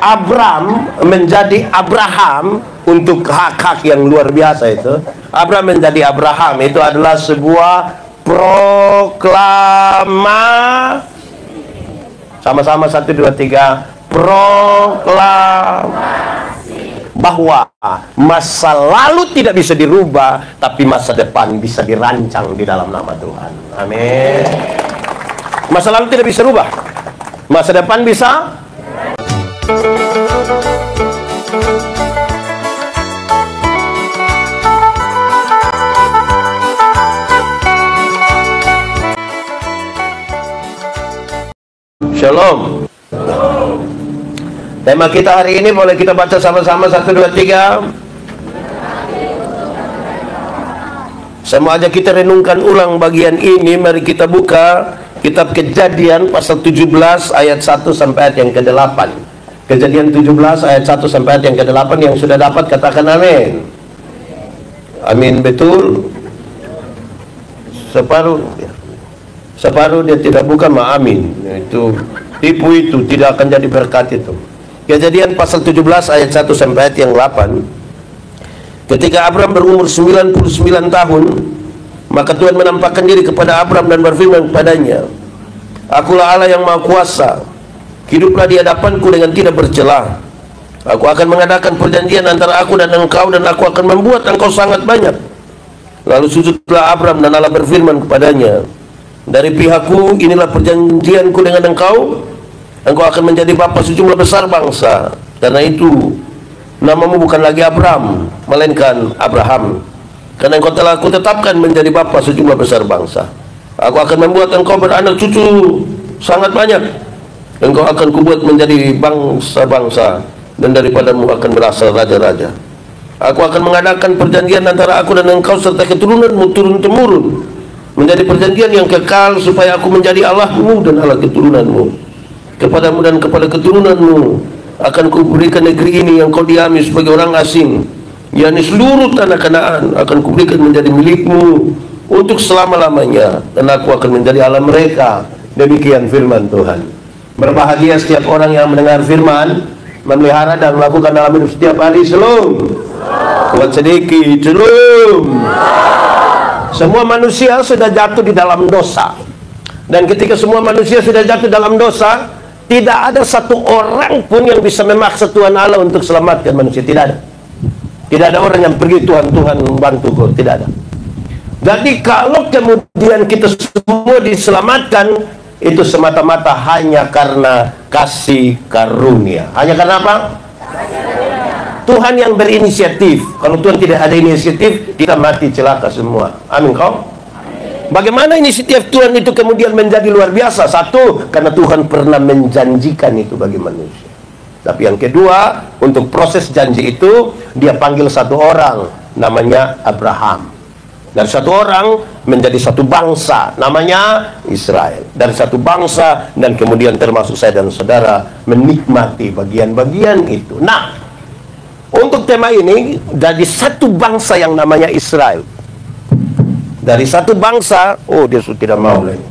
Abram menjadi Abraham untuk hak-hak yang luar biasa itu. Abram menjadi Abraham itu adalah sebuah sama-sama 1, 2, 3 proklamasi bahwa masa lalu tidak bisa dirubah, tapi masa depan bisa dirancang di dalam nama Tuhan. Amin. Masa lalu tidak bisa rubah, masa depan bisa. Shalom. Tema kita hari ini boleh kita baca sama-sama 1, 2, 3. Sama aja kita renungkan ulang bagian ini. Mari kita buka kitab Kejadian pasal 17 ayat 1 sampai ayat yang ke-8. Kejadian 17 ayat 1 sampai ayat yang ke-8. Yang sudah dapat katakan amin. Amin, betul. Separuh dia tidak buka, amin. Itu tipu, itu tidak akan jadi berkat itu. Kejadian pasal 17 ayat 1 sampai ayat yang 8. Ketika Abram berumur 99 tahun, maka Tuhan menampakkan diri kepada Abram dan berfirman kepadanya, "Akulah Allah yang Maha Kuasa. Hiduplah di hadapanku dengan tidak bercela. Aku akan mengadakan perjanjian antara aku dan engkau, dan aku akan membuat engkau sangat banyak." Lalu sujudlah Abram, dan Allah berfirman kepadanya, "Dari pihakku inilah perjanjianku dengan engkau. Engkau akan menjadi bapa sejumlah besar bangsa. Karena itu namamu bukan lagi Abram, melainkan Abraham. Karena engkau telah aku tetapkan menjadi bapa sejumlah besar bangsa. Aku akan membuat engkau beranak cucu sangat banyak. Engkau akan kubuat menjadi bangsa-bangsa, dan daripadamu akan berasal raja-raja. Aku akan mengadakan perjanjian antara aku dan engkau serta keturunanmu turun-temurun, menjadi perjanjian yang kekal, supaya aku menjadi Allahmu dan Allah keturunanmu. Kepadamu dan kepada keturunanmu akan kuberikan negeri ini yang kau diami sebagai orang asing, yakni seluruh tanah Kanaan akan kuberikan menjadi milikmu untuk selama-lamanya, dan aku akan menjadi Allah mereka." Demikian firman Tuhan. Berbahagia setiap orang yang mendengar firman, memelihara dan melakukan dalam hidup setiap hari. Shalom. Kuat sedikit. Shalom. Semua manusia sudah jatuh di dalam dosa. Dan ketika semua manusia sudah jatuh dalam dosa, tidak ada satu orang pun yang bisa memaksa Tuhan Allah untuk selamatkan manusia. Tidak ada. Tidak ada orang yang pergi, Tuhan bantu kau. Tidak ada. Jadi kalau kemudian kita semua diselamatkan, itu semata-mata hanya karena kasih karunia. Hanya karena apa? Tuhan yang berinisiatif. Kalau Tuhan tidak ada inisiatif, kita mati celaka semua. Amin kau? Bagaimana inisiatif Tuhan itu kemudian menjadi luar biasa? Satu, karena Tuhan pernah menjanjikan itu bagi manusia. Tapi yang kedua, untuk proses janji itu, dia panggil satu orang, namanya Abraham. Dari satu orang menjadi satu bangsa, namanya Israel. Dari satu bangsa, dan kemudian termasuk saya dan saudara menikmati bagian-bagian itu. Nah, untuk tema ini, dari satu bangsa yang namanya Israel. Dari satu bangsa, oh dia sudah tidak mau lagi.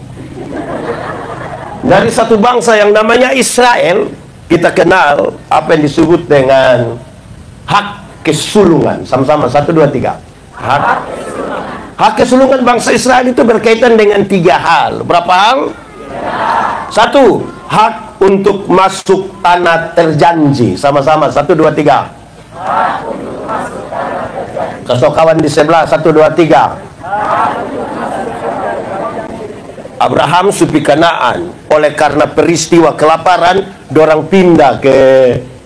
Dari satu bangsa yang namanya Israel, kita kenal apa yang disebut dengan hak kesulungan. Sama-sama, 1, 2, 3. Hak kesulungan bangsa Israel itu berkaitan dengan 3 hal. Berapa hal? 1, hak untuk masuk tanah terjanji. Sama-sama, 1, 2, 3. Hak untuk masuk tanah terjanji. Kasih kawan di sebelah, 1, 2, 3. Abraham supi Kanaan. Oleh karena peristiwa kelaparan, dorang pindah ke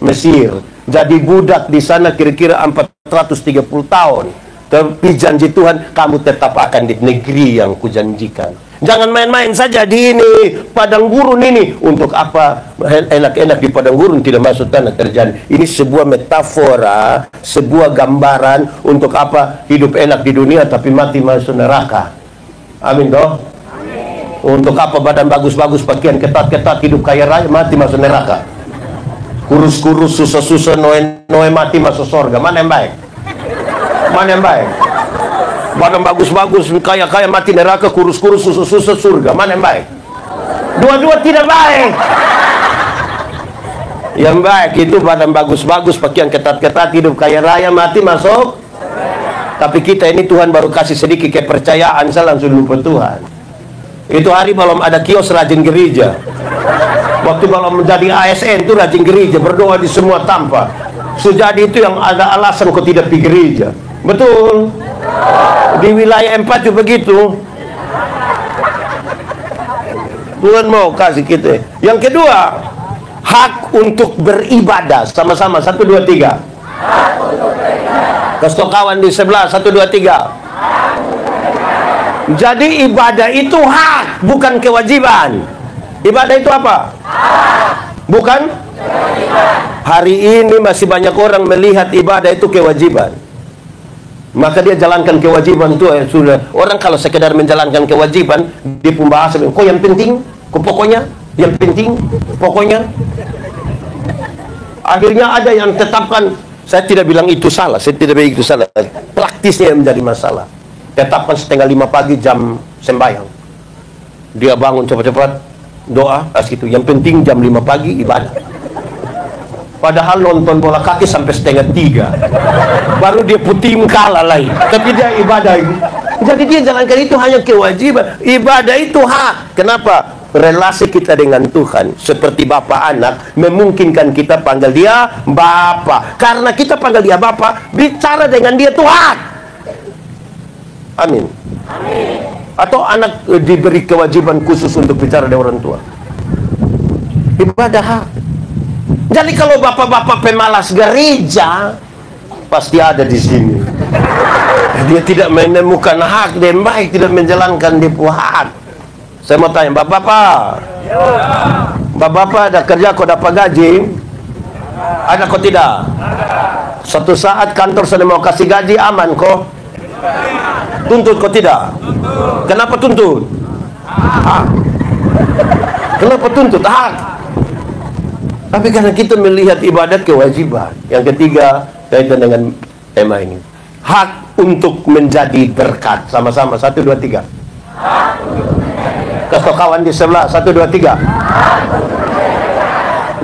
Mesir. Jadi budak di sana kira-kira 430 tahun. Tapi janji Tuhan, kamu tetap akan di negeri yang kujanjikan. Jangan main-main saja di ini, padang gurun ini. Untuk apa enak-enak di padang gurun tidak masuk tanah terjanji? Ini sebuah metafora, sebuah gambaran untuk apa hidup enak di dunia tapi mati masuk neraka. Amin toh? Amin. Untuk apa badan bagus-bagus, pakaian ketat-ketat, hidup kaya raya, mati masuk neraka. Kurus-kurus, susah-susah, noe mati masuk surga. Mana yang baik? Mana yang baik? Badan bagus-bagus, kaya-kaya mati neraka, kurus-kurus, susah-susah surga. Mana yang baik? Dua-dua tidak baik. Yang baik itu badan bagus-bagus, pakaian ketat-ketat, hidup kaya raya, mati masuk. Tapi kita ini Tuhan baru kasih sedikit kepercayaan, saya langsung lupa Tuhan. Itu hari belum ada kios rajin gereja. Waktu belum menjadi ASN itu rajin gereja, berdoa di semua tanpa. Sejadi itu yang ada alasan kau tidak pergi gereja. Betul. Di wilayah 4 juga begitu. Tuhan mau kasih kita. Yang kedua, hak untuk beribadah. Sama-sama 1 2 3. Kasih kawan di sebelah 1 2 3. Jadi ibadah itu hak, bukan kewajiban. Ibadah itu apa? Bukan? Hari ini masih banyak orang melihat ibadah itu kewajiban. Maka dia jalankan kewajiban itu sudah. Orang kalau sekedar menjalankan kewajiban, dia pembahasan, kok yang penting, kok pokoknya, yang penting, pokoknya. Akhirnya ada yang tetapkan, saya tidak bilang itu salah, saya tidak bilang itu salah. Praktisnya yang menjadi masalah. Tetapkan 4:30 pagi jam sembahyang. Dia bangun cepat-cepat, doa, gitu. Yang penting jam 5 pagi ibadah. Padahal nonton bola kaki sampai 2:30 baru dia putim kalah lagi, tapi dia ibadah. Jadi dia jalankan itu hanya kewajiban. Ibadah itu hak. Kenapa? Relasi kita dengan Tuhan seperti bapa anak memungkinkan kita panggil dia Bapa. Karena kita panggil dia Bapa, bicara dengan dia itu hak. Amin. Amin. Atau anak diberi kewajiban khusus untuk bicara dengan orang tua. Ibadah hak. Jadi kalau bapak-bapak pemalas gereja pasti ada di sini. Dia tidak menemukan hak dan baik, tidak menjalankan dia hak. Saya mau tanya, bapak-bapak, bapak-bapak ada kerja kau dapat gaji? Ada kau tidak? Suatu saat kantor sudah mau kasih gaji, aman kau? Tuntut kau tidak? Kenapa tuntut? Hak. Kenapa tuntut? Hak. Tapi karena kita melihat ibadat kewajiban. Yang ketiga, kaitan dengan tema ini, hak untuk menjadi berkat. Sama-sama 1 2 3. Kasih kawan di sebelah 1 2 3.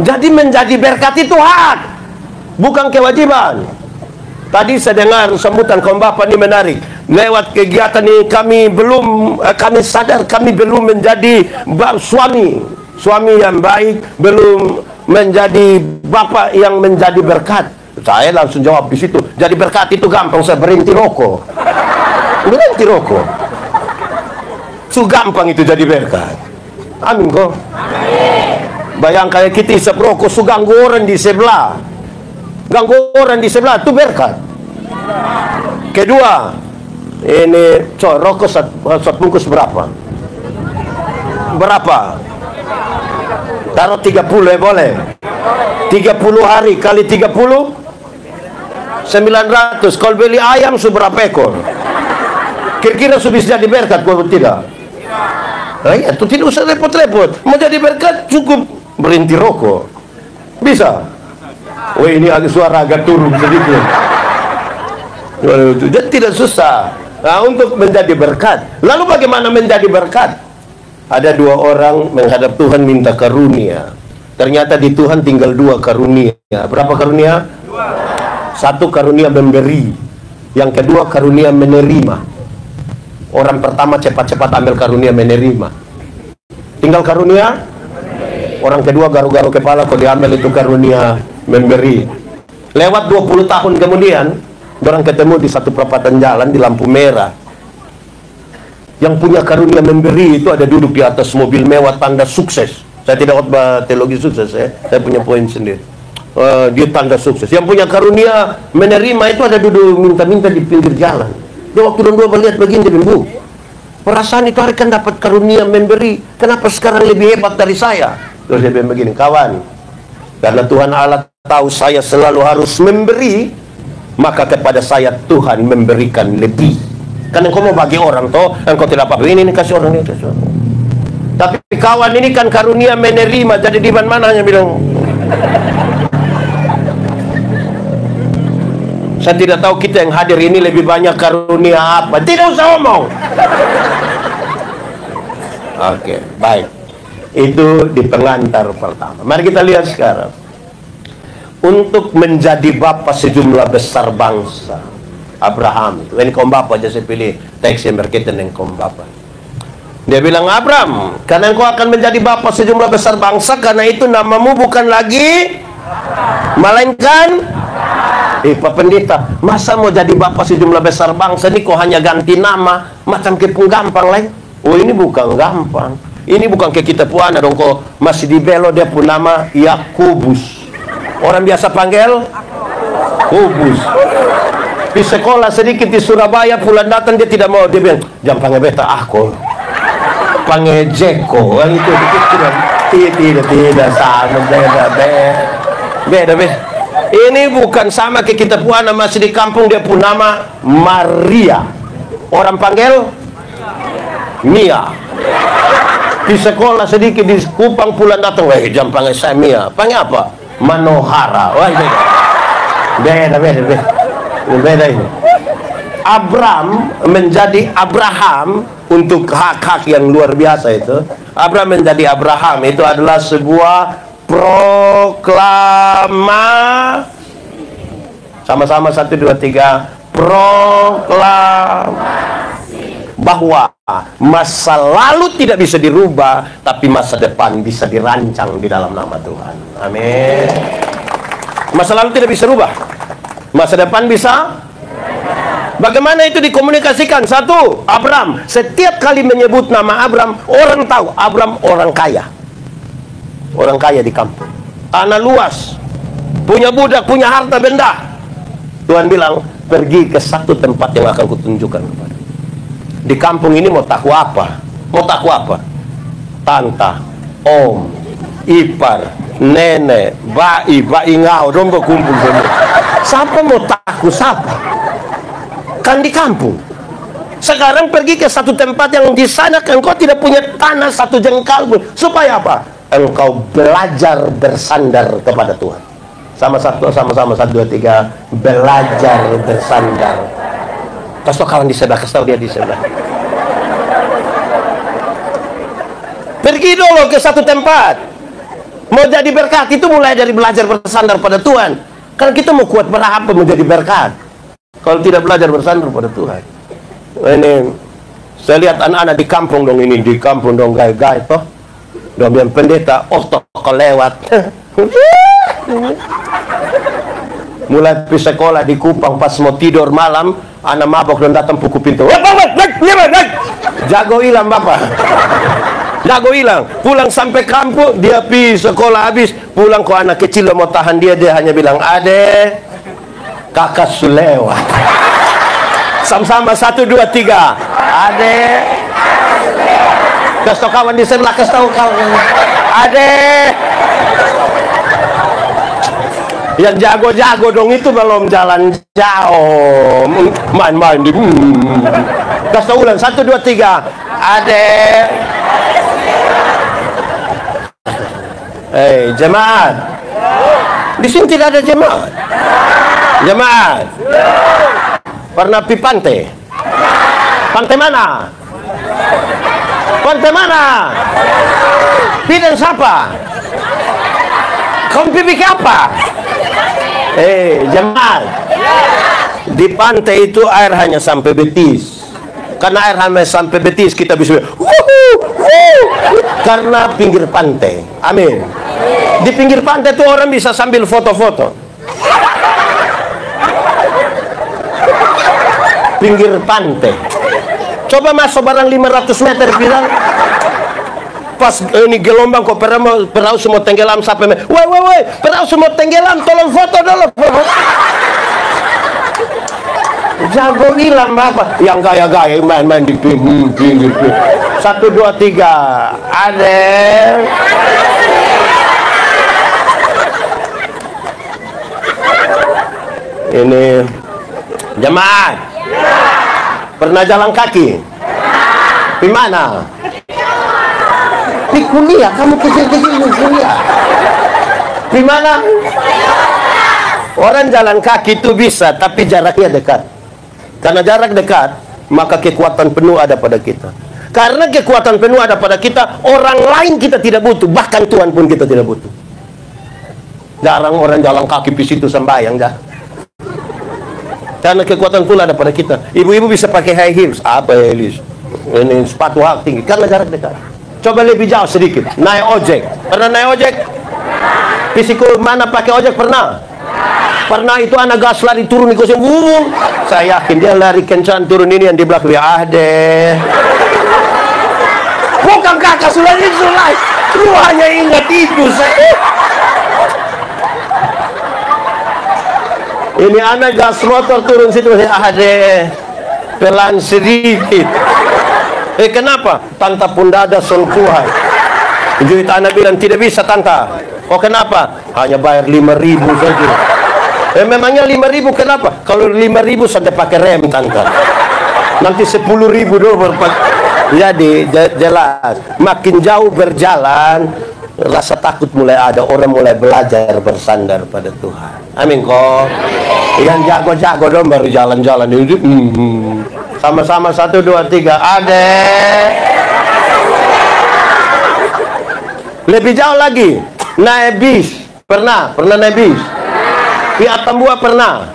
Jadi menjadi berkat itu hak, bukan kewajiban. Tadi saya dengar sambutan kaum bapak ini menarik. Lewat kegiatan ini kami sadar kami belum menjadi suami yang baik, belum menjadi bapak yang menjadi berkat. Saya langsung jawab di situ. Jadi berkat itu gampang, saya berhenti rokok. Berhenti rokok. Gampang itu jadi berkat. Amin kok. Bayangkan kita isap rokok, ganggu orang di sebelah. Ganggu orang di sebelah itu berkat. Kedua, ini rokok satu bungkus berapa? Berapa? Taruh 30 boleh. 30 hari kali 30 900. Kalau beli ayam seberapa ekor? Kira-kira sudah bisa jadi berkat kalau tidak? Ya, itu tidak usah repot-repot. Mau jadi berkat cukup berhenti rokok. Bisa. Oh ini agak suara agak turun sedikit. Jadi tidak susah. Nah, untuk menjadi berkat. Lalu bagaimana menjadi berkat? Ada 2 orang menghadap Tuhan minta karunia. Ternyata di Tuhan tinggal 2 karunia. Berapa karunia? 1 karunia memberi. Yang kedua karunia menerima. Orang pertama cepat-cepat ambil karunia menerima. Tinggal karunia. Orang kedua garu-garu kepala kok diambil itu karunia memberi. Lewat 20 tahun kemudian, orang ketemu di satu perapatan jalan di lampu merah. Yang punya karunia memberi itu ada duduk di atas mobil mewah tanda sukses. Saya tidak khotbah teologi sukses ya. Saya punya poin sendiri. Dia tanda sukses. Yang punya karunia menerima itu ada duduk minta-minta di pinggir jalan. Dia waktu dua melihat begini, dia bilang, perasaan itu hari kan dapat karunia memberi. Kenapa sekarang lebih hebat dari saya? Terus dia bilang begini, kawan, karena Tuhan Allah tahu saya selalu harus memberi, maka kepada saya Tuhan memberikan lebih. Kan engkau mau bagi orang toh, engkau tidak apa-apa, ini kasih orang, ini kasih orang. Tapi kawan ini kan karunia menerima, jadi di mana hanya bilang, saya tidak tahu kita yang hadir ini lebih banyak karunia apa. Tidak usah ngomong. Oke, baik. Itu di pengantar pertama. Mari kita lihat sekarang. untuk menjadi bapa sejumlah besar bangsa. Abraham itu, ini kaum bapa aja saya pilih teks yang berkaitan dengan kaum bapa. Dia bilang, Abraham, karena engkau akan menjadi bapa sejumlah besar bangsa, karena itu namamu bukan lagi melainkan Pak Pendeta, masa mau jadi bapak sejumlah besar bangsa ini kok hanya ganti nama macam kepung gampang lain. Oh, ini bukan gampang, ini bukan kayak kita puana dong, kok masih dibelo dia pun nama Yakubus, orang biasa panggil Kubus. Di sekolah sedikit di Surabaya pulang datang dia tidak mau, dia bilang jangan panggil beta aku, panggil Jeko. Itu tidak sama, beda. Ini bukan sama kayak kita puana masih di kampung dia pun nama Maria, orang panggil Mia. Di sekolah sedikit di Kupang pulang datang, jangan panggil saya Mia, panggil apa? Manohara. Wah, beda ini. Abraham menjadi Abraham untuk hak-hak yang luar biasa itu. Abraham menjadi Abraham itu adalah sebuah sama-sama 1, 2, 3 proklamasi bahwa masa lalu tidak bisa dirubah, tapi masa depan bisa dirancang di dalam nama Tuhan. Amin. Masa lalu tidak bisa rubah, masa depan bisa. Bagaimana itu dikomunikasikan? Satu, Abraham setiap kali menyebut nama Abraham, orang tahu Abraham orang kaya. Orang kaya di kampung, tanah luas, punya budak, punya harta benda. Tuhan bilang, pergi ke satu tempat yang akan kutunjukkan kepada. Di kampung ini mau tahu apa? Mau tahu apa? Tanta, om, ipar, nenek, bai ngau, dong berkumpul semua. Siapa mau tahu siapa? Kan di kampung. Sekarang pergi ke satu tempat yang di sana engkau tidak punya tanah satu jengkal pun. Supaya apa? Engkau belajar bersandar kepada Tuhan. Sama-sama 1, 2, 3 belajar bersandar. Kasih kawan di sebelah, kasih dia di sebelah. Pergi dulu ke satu tempat. Mau jadi berkat itu mulai dari belajar bersandar pada Tuhan. Karena kita mau kuat berapa menjadi berkat kalau tidak belajar bersandar pada Tuhan. Ini saya lihat anak-anak di kampung dong, ini di kampung dong gaya-gaya toh. Dong bilang pendeta, toh kelewat. Mulai di sekolah di Kupang pas mau tidur malam, anak mabok dan datang pukul pintu. Jago hilang bapak. Jago hilang. Pulang sampai kampung, dia pi sekolah habis. Pulang kok anak kecil mau tahan dia hanya bilang, "Ade, kakak sulewat." Sama-sama 1, 2, 3. Ade, kasih kawan di sebelah, kasih tahu kawan. Ade, yang jago-jago dong itu belum jalan jauh, main-main di. Kasih tahu ulang 1, 2, 3. Ade. Jemaat. Di sini tidak ada jemaat. Jemaat. Pernah pi pantai? Pantai mana? Pantai mana? Pi dan siapa? Kamu pi apa? Jemaat. Di pantai itu air hanya sampai betis. Karena air hanya sampai betis kita bisa karena pinggir pantai. Amin. Di pinggir pantai itu orang bisa sambil foto-foto. Pinggir pantai. Coba masuk barang 500 meter bilang. Pas ini gelombang kok perahu semua tenggelam sampai woi, perahu semua tenggelam, tolong foto dulu. Jago hilang bapak. Yang gaya-gaya main-main di pinggir. 1, 2, 3. Ada. Ini jemaat. Pernah jalan kaki? Di mana? Di kuliah. Kamu kecil-kecil di kuliah. Di mana? Orang jalan kaki itu bisa, tapi jaraknya dekat. Karena jarak dekat, maka kekuatan penuh ada pada kita. Karena kekuatan penuh ada pada kita, orang lain kita tidak butuh, bahkan Tuhan pun kita tidak butuh. Jarang orang jalan kaki di situ sembahyang dah. Karena kekuatan pula ada pada kita. Ibu-ibu bisa pakai high heels. Apa high heels? Ini sepatu hak tinggi. Karena jarak dekat. Coba lebih jauh sedikit. Naik ojek. Pernah naik ojek? Fisikul mana pakai ojek? Pernah? Pernah itu anak gas lari turun di kosong. Saya yakin dia lari kencang turun ini yang di belakang dia. Deh. Bukan kakak Sulai. Lu hanya ingat itu saya. Ini anak gas motor turun situ. Deh. Pelan sedikit. Kenapa? Tanta pun dada selkuhan. Juit anak bilang tidak bisa tanta. Oh kenapa? Hanya bayar 5.000 saja. Memangnya 5.000 kenapa? Kalau 5.000 sampai pakai rem tanta. Nanti 10.000 dulu. Jadi jelas. Makin jauh berjalan, rasa takut mulai ada. Orang mulai belajar bersandar pada Tuhan. Amin kok. Yang jago-jago dong baru jalan-jalan. Sama-sama 1, 2, 3. Adek. Lebih jauh lagi. Naik bis. Pernah naik bis? Di Atambua pernah?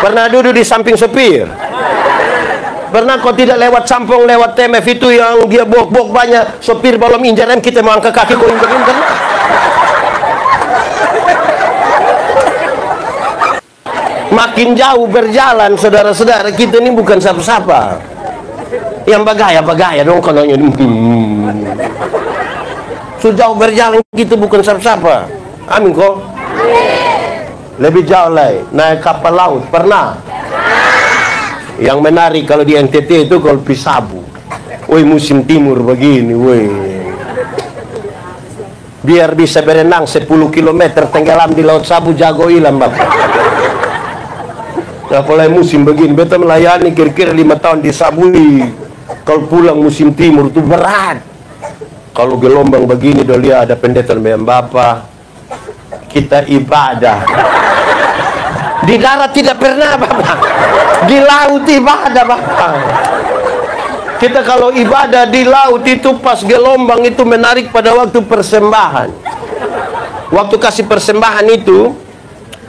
Pernah duduk di samping supir? Pernah kau tidak lewat Sampong, lewat TMF itu yang dia bok-bok banyak, sopir belum injak rem, kita mau angkat kaki kau injak-injak? Makin jauh berjalan, saudara-saudara, kita ini bukan siapa-siapa. Yang bagaya dong kalau sejauh berjalan kita bukan siapa-siapa. Amin kok. Lebih jauh lagi, naik kapal laut pernah? Yang menarik kalau di NTT itu kalau Pisabu. Woi musim timur begini, woi. Biar bisa berenang 10 km tenggelam di Laut Sabu, jago ilam bapak. Nah, mulai musim begini, beta melayani kira-kira 5 tahun di Sabui. Kalau pulang musim timur itu berat. Kalau gelombang begini, dia ada pendeta dengan bapak. Kita ibadah. Di darat tidak pernah bapak. Di laut ibadah bapak. Kita kalau ibadah di laut itu pas gelombang itu menarik pada waktu persembahan. Waktu kasih persembahan itu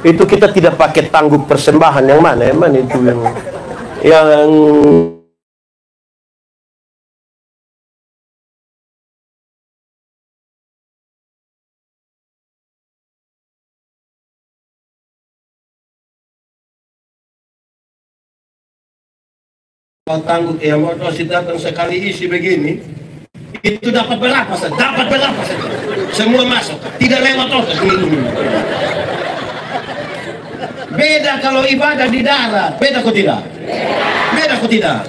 kita tidak pakai tangguk persembahan yang mana? Yang mana itu yang tangguk yang mau datang sekali isi begini itu dapat berapa saja? Dapat berapa saja? Semua masuk, tidak lewat otot. Beda kalau ibadah di darat, beda kok tidak? Beda kok tidak?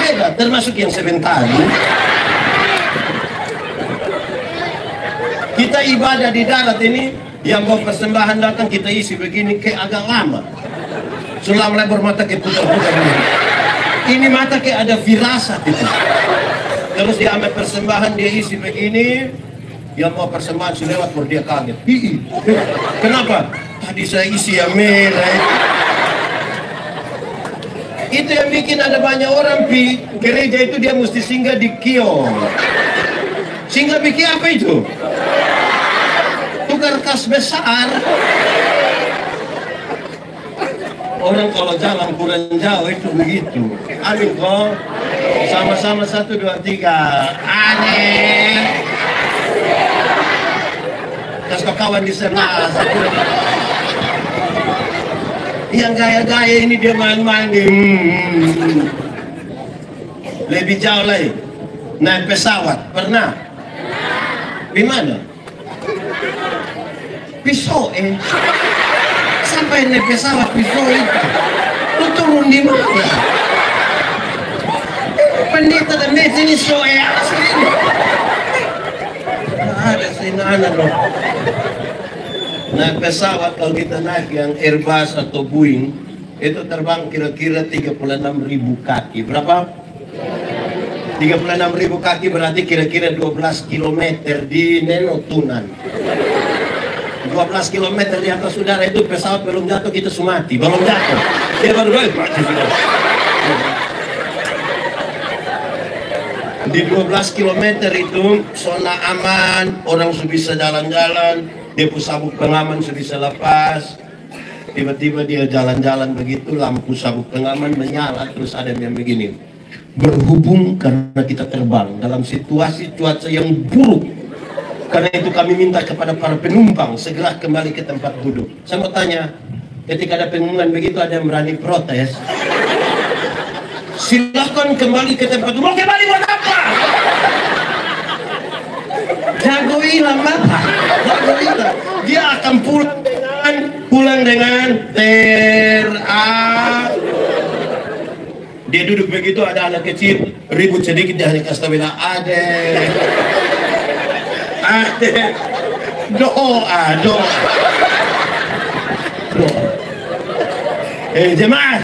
Beda, termasuk yang sebentar. Kita ibadah di darat ini, yang mau persembahan datang kita isi begini kayak agak lama. Sulam lebar mata kayak putar-putar. Ini mata kayak ada firasat itu. Terus dia ambil persembahan, dia isi begini. Yang mau persembahan sudah lewat, baru dia kaget. Kenapa? Tadi saya isi yang merah. Itu yang bikin ada banyak orang pi gereja itu dia mesti singgah di kios. Singgah bikin apa itu? Tukar kas besar. Orang kalau jalan kurang jauh itu begitu. Amin kok. Sama-sama 1, 2, 3. Aneh. Terus kawan di sana. Yang gaya-gaya ini dia main-main. Lebih jauh lagi. Naik pesawat. Pernah? Di mana? Pisau sampai naik pesawat pisau itu. Lu turun di mana? Pendeta dan pendeta ini asli. Ada sinana loh. Naik pesawat kalau kita naik yang Airbus atau Boeing itu terbang kira-kira 36.000 kaki. Berapa? 36.000 kaki berarti kira-kira 12 km di Nenotunan. 12 km di atas udara itu pesawat belum jatuh kita sumati, belum jatuh. Dia baru mati sudah. Di 12 km itu zona aman, orang bisa jalan-jalan, Dia pun sabuk pengaman sudah bisa lepas. Tiba-tiba dia jalan-jalan begitu, lampu sabuk pengaman menyala, terus ada yang begini. Berhubung karena kita terbang dalam situasi cuaca yang buruk, karena itu kami minta kepada para penumpang segera kembali ke tempat duduk. Saya mau tanya, ketika ada pengumuman begitu, ada yang berani protes? Silakan kembali ke tempat duduk. Mau kembali buat apa? Jago hilang apa? Jago hilang. Dia akan pulang dengan dia duduk begitu, ada anak kecil ribut sedikit, dia hanya kasih tahu bilang adek doa jemaat.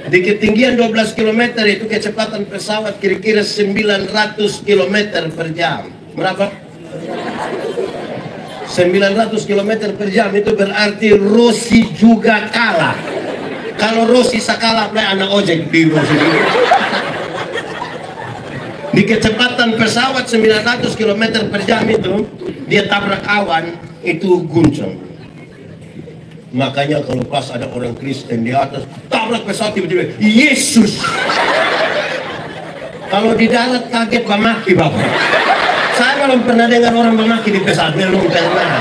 Di ketinggian 12 km itu kecepatan pesawat kira-kira 900 km per jam. Berapa? 900 km per jam, itu berarti Rossi juga kalah. Kalau Rossi sakalah, anak ojek di Rossi. Di kecepatan pesawat 900 km per jam itu, dia tabrak awan, itu guncang. Makanya kalau pas ada orang Kristen di atas, tabrak pesawat tiba-tiba, Yesus. Kalau di darat kaget memaki Bapak. Saya belum pernah dengar orang memaki di pesawat, belum pernah.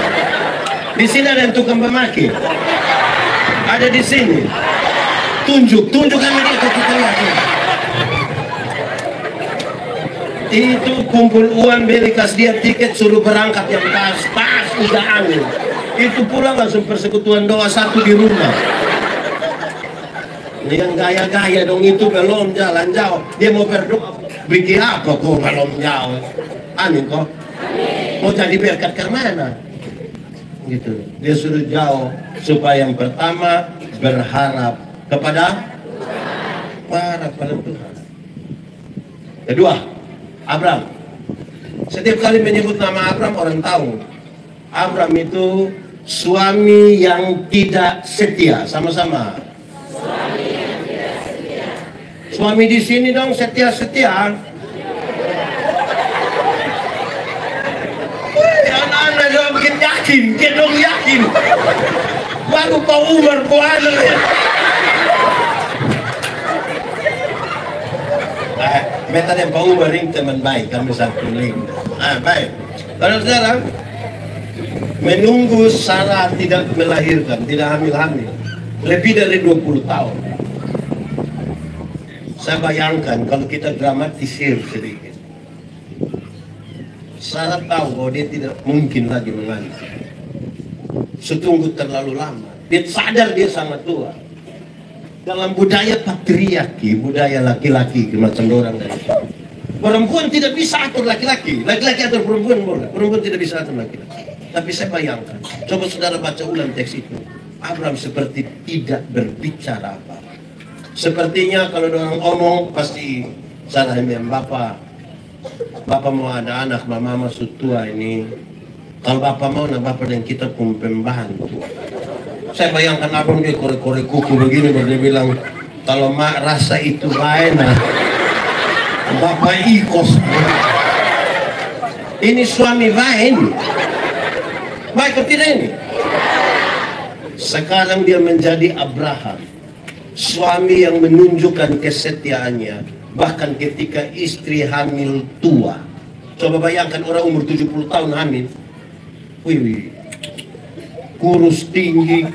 Di sini ada yang tukang memaki. Ada di sini. Tunjukkan dia ke kita lihat. Itu kumpul uang, beli kas dia tiket, suruh berangkat yang pas udah angin. Itu pulang langsung persekutuan doa satu di rumah. Yang gaya-gaya dong itu belum jalan jauh. Dia mau berdoa, bikin apa kok belum jauh? Amin kok. Mau jadi berkat ke mana? Gitu. Dia suruh jauh supaya yang pertama berharap kepada Tuhan. Kedua, Abram. Setiap kali menyebut nama Abram, orang tahu Abram itu suami yang tidak setia. Sama-sama. Suami di sini dong setia-setia. Anak-anak dong bikin yakin, dong yakin. Baru Pak Umar puasa ya. Meta dan Pak Umar ini teman baik, kami satu link. Baik. Kalau sekarang menunggu Sarah tidak melahirkan, tidak hamil-hamil, lebih dari 20 tahun. Saya bayangkan kalau kita dramatisir sedikit. Sarah tahu bahwa dia tidak mungkin lagi mengandung. Setunggu terlalu lama. Dia sadar dia sangat tua. Dalam budaya patriarki, budaya laki-laki macam orang dari perempuan tidak bisa atur laki-laki. Laki-laki atur perempuan boleh. Perempuan tidak bisa atur laki-laki. Tapi saya bayangkan, coba saudara baca ulang teks itu. Abram seperti tidak berbicara apa. Sepertinya kalau orang ngomong pasti salah yang bapak mau ada anak, mama masuk tua ini. Kalau bapak mau, nah bapak dan kita pun pembantu. Saya bayangkan abang dia korek-korek kuku begini, baru dia bilang, kalau mak rasa itu lain, nah bapak ikos. Ini suami lain. Baik atau tidak ini? Sekarang dia menjadi Abraham, suami yang menunjukkan kesetiaannya, bahkan ketika istri hamil tua. Coba bayangkan orang umur 70 tahun hamil. Wih, kurus tinggi,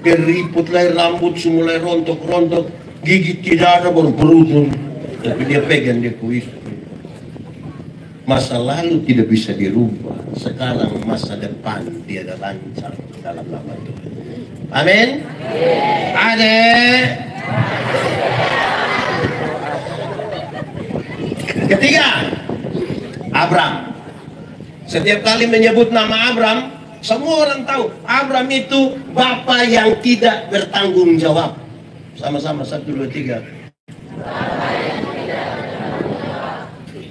keriput lahir, rambut semulai rontok-rontok, gigi tidak ada, baru perut. Tapi dia pegang dia kuis. Masa lalu tidak bisa dirubah. Sekarang masa depan dia ada lancar dalam nama Tuhan. Amin. Adek. Ketiga, Abram. Setiap kali menyebut nama Abram, semua orang tahu Abram itu bapa yang tidak bertanggung jawab. Sama-sama 1, 2, 3.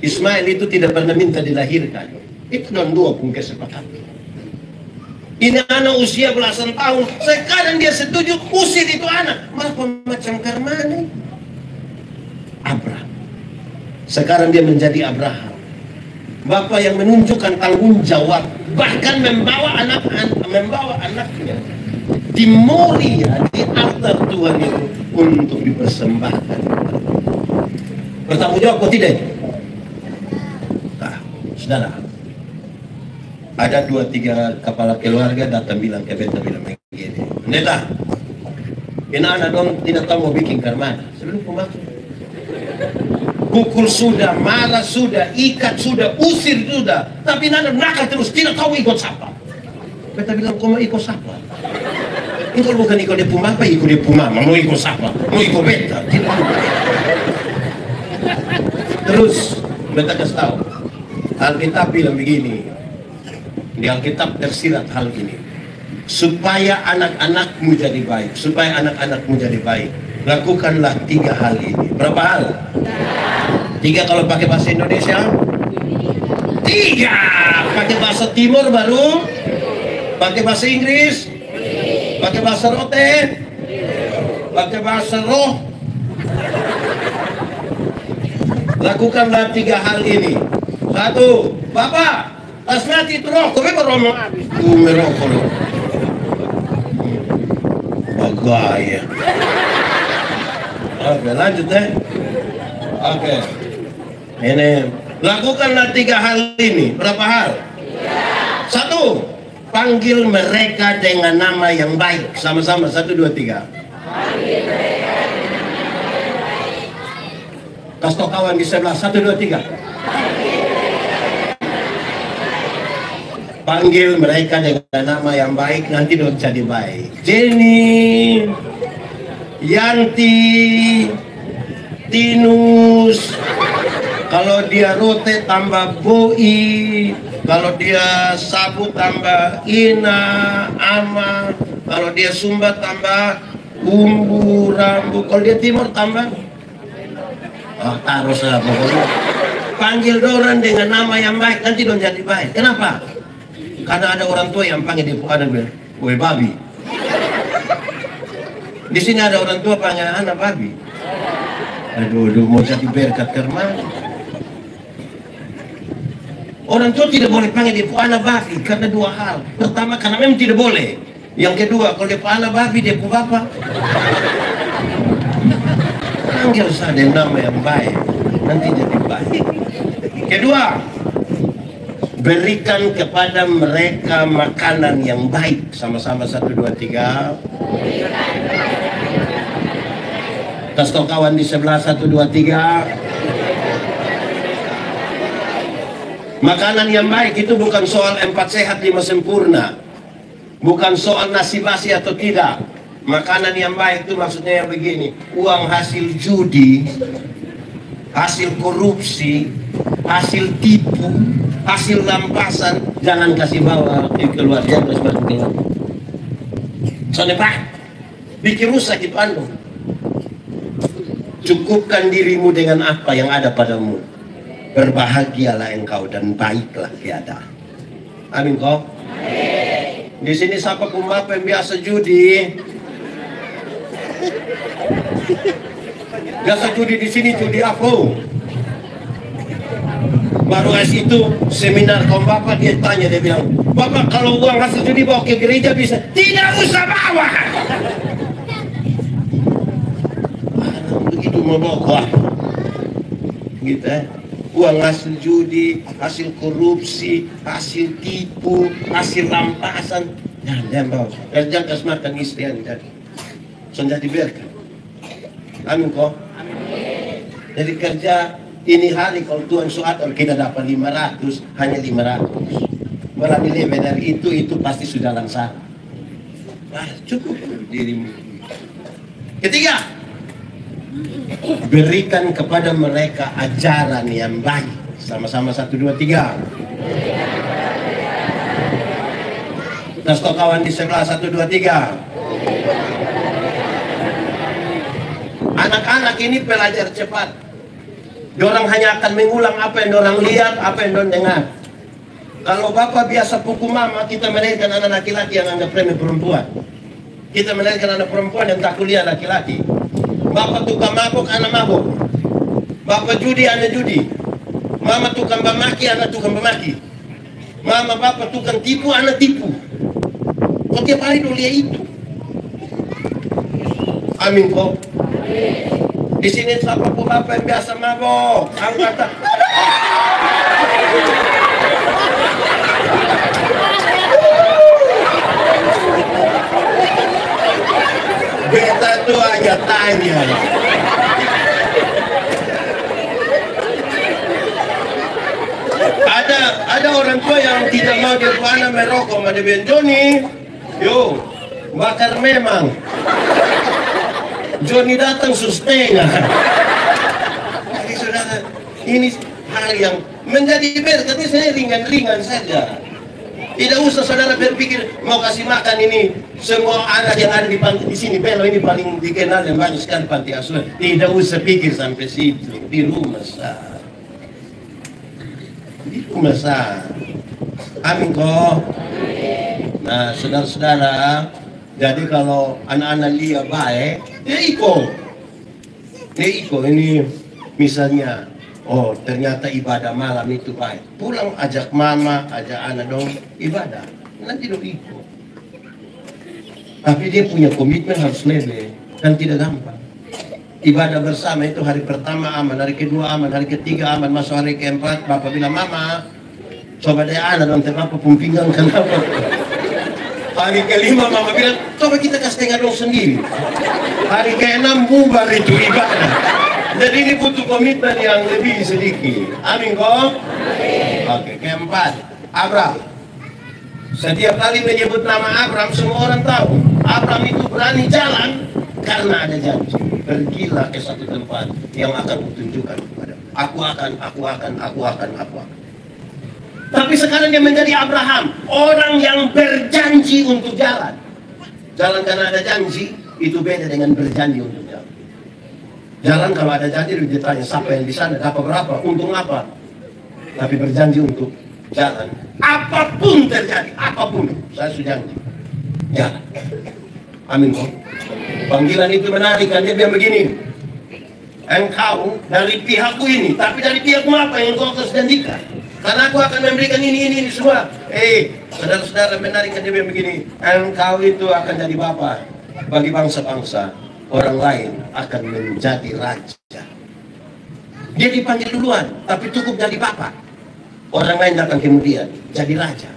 Ismail itu tidak pernah minta dilahirkan. Itu dan dua pun kesepakatan. Ini anak usia belasan tahun. Sekarang dia setuju usir itu anak. Apa macam karmani? Abraham. Sekarang dia menjadi Abraham. Bapak yang menunjukkan tanggung jawab, bahkan membawa anaknya di Moria, di altar Tuhan itu untuk dipersembahkan. Bertanggung jawab atau tidak? Nah, saudara, ada 2-3 kepala keluarga datang bilang ke beta, bilang begini, pendeta, ini anak dong tidak tahu mau bikin karmana. Sebelum masuk, pukul sudah, marah sudah, ikat sudah, usir sudah, tapi anak nakal terus, tidak tahu ikut siapa. Beta bilang, kau mau ikut siapa? Ini kalau bukan ikut dia pumapa, ikut dia pumama, mau ikut siapa? Mau ikut beta? Tidak. Terus beta kasih tahu, Alkitab bilang begini, di Alkitab tersirat hal ini, supaya anak-anakmu jadi baik, supaya anak-anakmu jadi baik, lakukanlah 3 hal ini. Berapa hal? 3 kalau pakai bahasa Indonesia, 3 pakai bahasa Timur baru, pakai bahasa Inggris, pakai bahasa rote, pakai bahasa roh. Lakukanlah 3 hal ini. 1, Bapak, tas mati roh, kau baru mau habis. Merokok loh. Bagaya. Oke, lanjut deh. Oke. Ini lakukanlah 3 hal ini. Berapa hal? 1, panggil mereka dengan nama yang baik. Sama-sama, 1, 2, 3. Panggil mereka dengan nama yang baik. Kasih kawan di sebelah, 1, 2, 3. Panggil mereka dengan nama yang baik, nanti dong jadi baik. Jenny, Yanti, Tinus, kalau dia rote tambah Boi, kalau dia Sabu tambah Ina, Ama, kalau dia Sumba tambah Umbu, Rambu, kalau dia Timur tambah taruh saja pokoknya. Panggil orang dengan nama yang baik, nanti dong jadi baik. Kenapa? Karena ada orang tua yang panggil dia anak bilang, "Woi babi." Di sini ada orang tua panggil anak babi. Aduh, mau jadi berkat karena orang tua tidak boleh panggil dia anak babi karena 2 hal. Pertama, karena memang tidak boleh. Yang kedua, kalau dia anak babi dia bapak. Panggil saja nama yang baik, nanti jadi baik. Kedua, berikan kepada mereka makanan yang baik. Sama-sama, 1, 2, 3. Kasih tau kawan di sebelah, 1, 2, 3. Makanan yang baik itu bukan soal 4 sehat 5 sempurna, bukan soal nasi basi atau tidak. Makanan yang baik itu maksudnya yang begini, uang hasil judi, hasil korupsi, hasil tipu, hasil rampasan, jangan kasih bawa ke keluarga, terus baru keluar. Soalnya Pak, bikin rusak itu anu. Cukupkan dirimu dengan apa yang ada padamu. Berbahagialah engkau dan baiklah keadaan. Amin kok. Di sini siapa kumapa yang biasa judi? Biasa judi di sini judi apa? Baru kasih itu seminar kaum bapak, dia tanya, dia bilang, "Bapak kalau uang hasil judi bawa ke gereja bisa?" "Tidak usah bawa." Begitu mau bawa gitu uang hasil judi, hasil korupsi, hasil tipu, hasil rampasan, jangan bawa. Jangan kasih makan istri anda, sudah dibiarkan. Amin kok. Jadi kerja ini hari kalau Tuhan suat kita dapat 500, hanya 500. Berani lebih dari itu pasti sudah langsung. Cukup dirimu. Ketiga, berikan kepada mereka ajaran yang baik. Sama-sama, 1, 2, 3. Kasih kawan di sebelah, 1, 2, 3. Anak-anak ini pelajar cepat. Dorang hanya akan mengulang apa yang dorang lihat, apa yang dorang dengar. Kalau bapak biasa pukul mama, kita melahirkan anak laki-laki yang anggap remeh perempuan. Kita melahirkan anak perempuan yang tak kuliah laki-laki. Bapak tukang mabuk, anak mabuk. Bapak judi, anak judi. Mama tukang memaki, anak tukang memaki. Mama bapak tukang tipu, anak tipu. Kok tiap hari dulu lihat itu? Amin kok. Di sini siapa pun bapak yang biasa mabok, angkat. Beta tuh aja tanya. Ada orang tua yang tidak mau dia anak merokok, ada bilang Joni, yo bakar memang. Joni datang sustain. Jadi saudara, ini hal yang menjadi berkat saya ringan-ringan saja. Tidak usah saudara berpikir mau kasih makan ini semua anak yang ada di panti di sini. Belo ini paling dikenal dan banyak sekali panti asuhan. Tidak usah pikir sampai situ, di rumah sah. Di rumah sah. Amin kok. Nah saudara-saudara, jadi kalau anak-anak lihat baik, dia ikut ini misalnya, oh ternyata ibadah malam itu baik, pulang ajak mama, ajak anak dong ibadah, nanti dong ikut. Tapi dia punya komitmen harus lebih, kan tidak gampang. Ibadah bersama itu hari pertama aman, hari kedua aman, hari ketiga aman, masuk hari keempat, bapak bilang mama, coba deh anak dong bapak pinggang kenapa? Hari kelima mama bilang, coba kita kasih tengah dong sendiri. Hari keenam bubar itu ibadah. Jadi ini butuh komitmen yang lebih sedikit. Amin kok? Oke, keempat, Abraham. Setiap kali menyebut nama Abraham, semua orang tahu. Abraham itu berani jalan karena ada janji. Pergilah ke satu tempat yang akan kutunjukkan kepada. Aku akan. Tapi sekarang dia menjadi Abraham, orang yang berjanji untuk jalan. Jalan karena ada janji, itu beda dengan berjanji untuk jalan. Jalan kalau ada janji, ditanya siapa yang di sana, dapat berapa, untung apa. Tapi berjanji untuk jalan. Apapun terjadi, apapun, saya sudah janji. Jalan. Amin kok. Panggilan itu menarik, kan dia bilang begini. Engkau dari pihakku ini, tapi dari pihakmu apa yang kau harus janjikan? Karena aku akan memberikan ini semua. Saudara-saudara menarik, kan dia bilang begini. Engkau itu akan jadi bapa bagi bangsa-bangsa. Orang lain akan menjadi raja. Dia dipanggil duluan, tapi cukup jadi bapa. Orang lain akan kemudian jadi raja.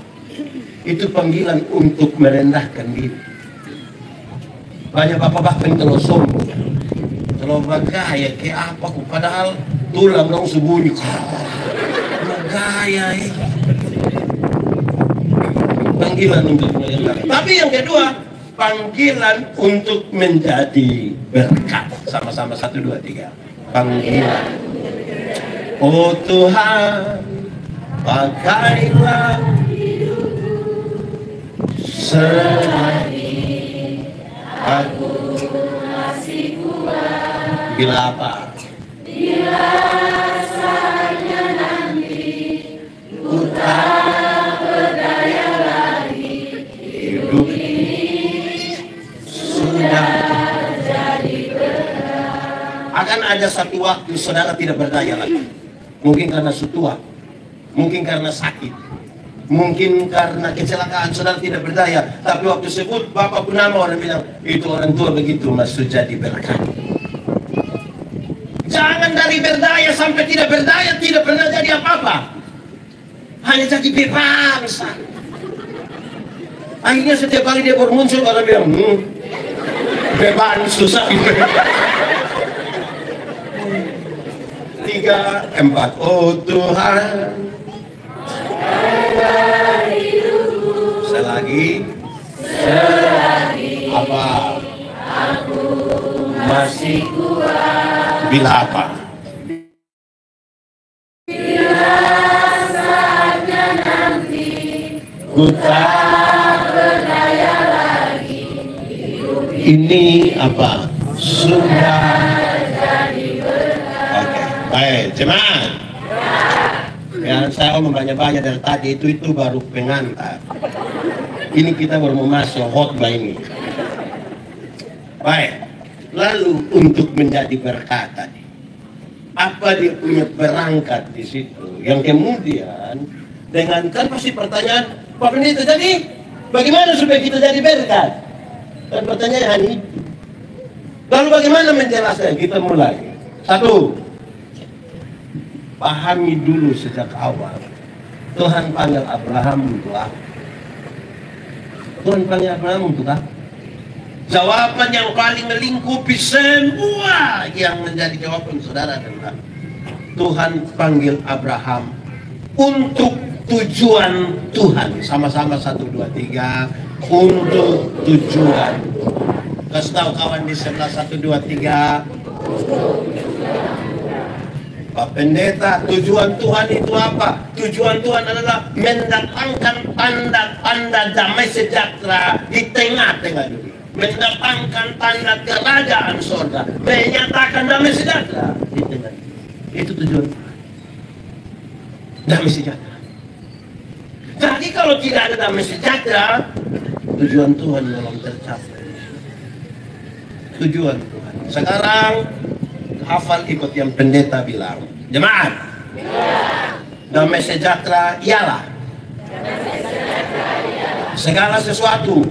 Itu panggilan untuk merendahkan diri. Banyak bapak-bapak yang terlalu sombong, terlalu bergaya kayak apa, padahal tulang dong sebunyi. Bergaya panggilan untuk merendahkan. Tapi yang kedua, panggilan untuk menjadi berkat. Sama-sama 1, 2, 3. Panggilan. Oh Tuhan, pakailah selagi aku masih kuat. Bila apa? Bila saatnya nanti ku tak berdaya lagi, hidup ini sudah jadi berat. Akan ada satu waktu saudara tidak berdaya lagi. Mungkin karena sutua, mungkin karena sakit, mungkin karena kecelakaan saudara tidak berdaya. Tapi waktu sebut bapak pun nama, orang bilang itu orang tua begitu masuk jadi berkat. Jangan dari berdaya sampai tidak berdaya, tidak pernah jadi apa-apa, hanya jadi bebangsa. Akhirnya setiap kali dia baru muncul orang bilang beban susah. 3, 4. Oh Tuhan, selagi apa aku masih kuat. Bila apa? Bila saatnya nanti ku tak berdaya lagi, hidup ini apa? Sudah jadi berkat. Oke, baik, jemaat. Yang saya banyak-banyak dari tadi itu baru pengantar. Ini kita baru mau masuk khotbah ini. Baik, lalu untuk menjadi berkat tadi, apa dia punya perangkat di situ. Yang kemudian dengan kan pasti pertanyaan, Pak Pendeta, jadi bagaimana supaya kita jadi berkat? Dan pertanyaan itu. Lalu bagaimana menjelaskan? Kita mulai. Satu, pahami dulu sejak awal. Tuhan panggil Abraham untuk apa? Tuhan panggil Abraham untuk apa? Jawaban yang paling melingkupi semua yang menjadi jawaban saudara adalah Tuhan panggil Abraham untuk tujuan Tuhan. Sama-sama 1, 2, 3. Untuk tujuan. Kasih tahu kawan di sebelah 1, 2, 3. Pak Pendeta, tujuan Tuhan itu apa? Tujuan Tuhan adalah mendatangkan tanda-tanda damai sejahtera di tengah-tengah dunia. Mendatangkan tanda kerajaan surga. Menyatakan damai sejahtera di tengah dunia. Itu tujuan damai sejahtera. Jadi kalau tidak ada damai sejahtera, tujuan Tuhan belum tercapai. Tujuan Tuhan. Sekarang hafal ikut yang pendeta bilang. Jemaat. Damai sejahtera ialah segala sesuatu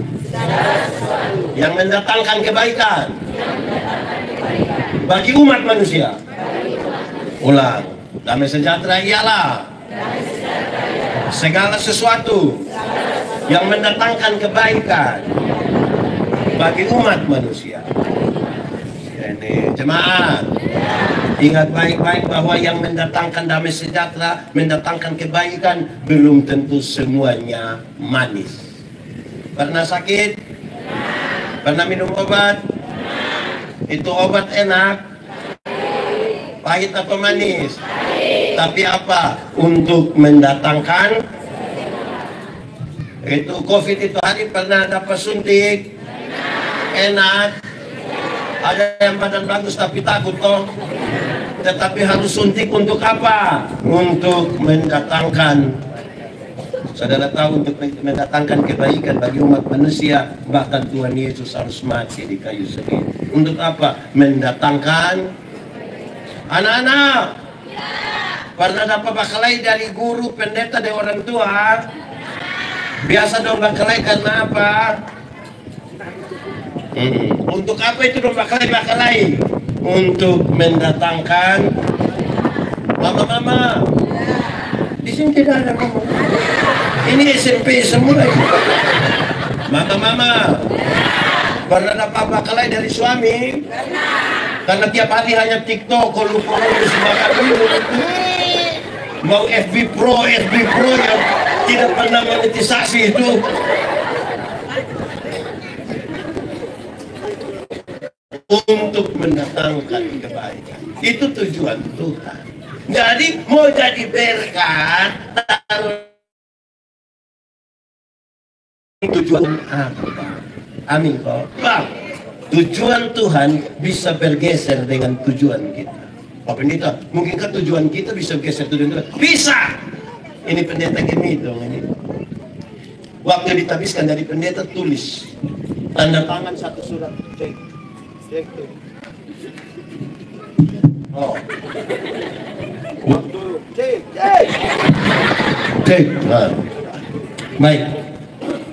yang mendatangkan kebaikan bagi umat manusia. Ulang. Damai sejahtera ialah segala sesuatu yang mendatangkan kebaikan bagi umat manusia. Ini jemaat, ingat baik-baik bahwa yang mendatangkan damai sejahtera, mendatangkan kebaikan, belum tentu semuanya manis. Pernah sakit? Pernah minum obat? Itu obat enak? Pahit atau manis? Tapi apa? Untuk mendatangkan itu COVID itu hari pernah dapat suntik? Enak. Ada yang badan bagus tapi takut toh. Tetapi harus suntik untuk apa? Untuk mendatangkan. Saudara tahu, untuk mendatangkan kebaikan bagi umat manusia. Bahkan Tuhan Yesus harus mati di kayu salib. Untuk apa? Mendatangkan. Anak-anak, pernah dapat bakalai dari guru, pendeta, dari orang tua? Biasa dong bakalai karena apa? Untuk apa itu dong bakalai? Untuk mendatangkan. Mama, di sini tidak ada mama. Ini SMP semua. Mama, pernah dapat bakalai dari suami? Karena tiap hari hanya TikTok, kalau lupa makan dulu. Mau FB Pro yang tidak pernah monetisasi itu. Untuk mendatangkan kebaikan. Itu tujuan Tuhan. Jadi mau jadi berkat, tujuan apa? Amin kok. Bang, tujuan Tuhan bisa bergeser dengan tujuan kita. Pak Pendeta, mungkinkah tujuan kita bisa bergeser tujuan Tuhan? Bisa. Ini pendeta gini dong ini. Waktu ditabiskan dari pendeta, tulis tanda tangan satu surat. Cek tuh. Oh. Waktu cek. Nah. Baik.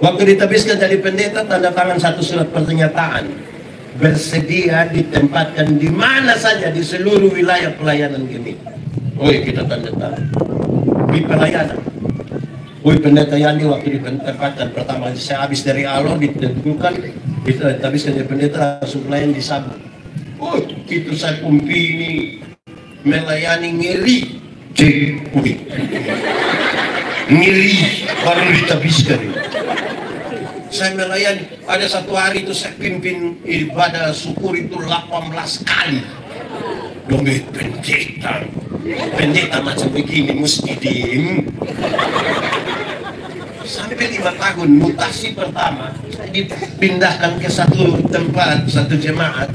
Waktu ditabiskan dari pendeta, tanda tangan satu surat pernyataan. Bersedia ditempatkan di mana saja di seluruh wilayah pelayanan gini. Kita tanda tangan. Di pelayanan. Pendeta Yandi waktu ditempatkan pertama saya habis dari Alor ditentukan, ditabiskan dari pendeta langsung pelayan di Sabuk. Itu saya Pumpini melayani ngeri. Ngeri baru ditabiskan. Saya melayani, ada satu hari itu saya pimpin ibadah syukur itu 18 kali. Demi pendeta macam begini mesti diem. Sampai 5 tahun mutasi pertama saya dipindahkan ke satu tempat, satu jemaat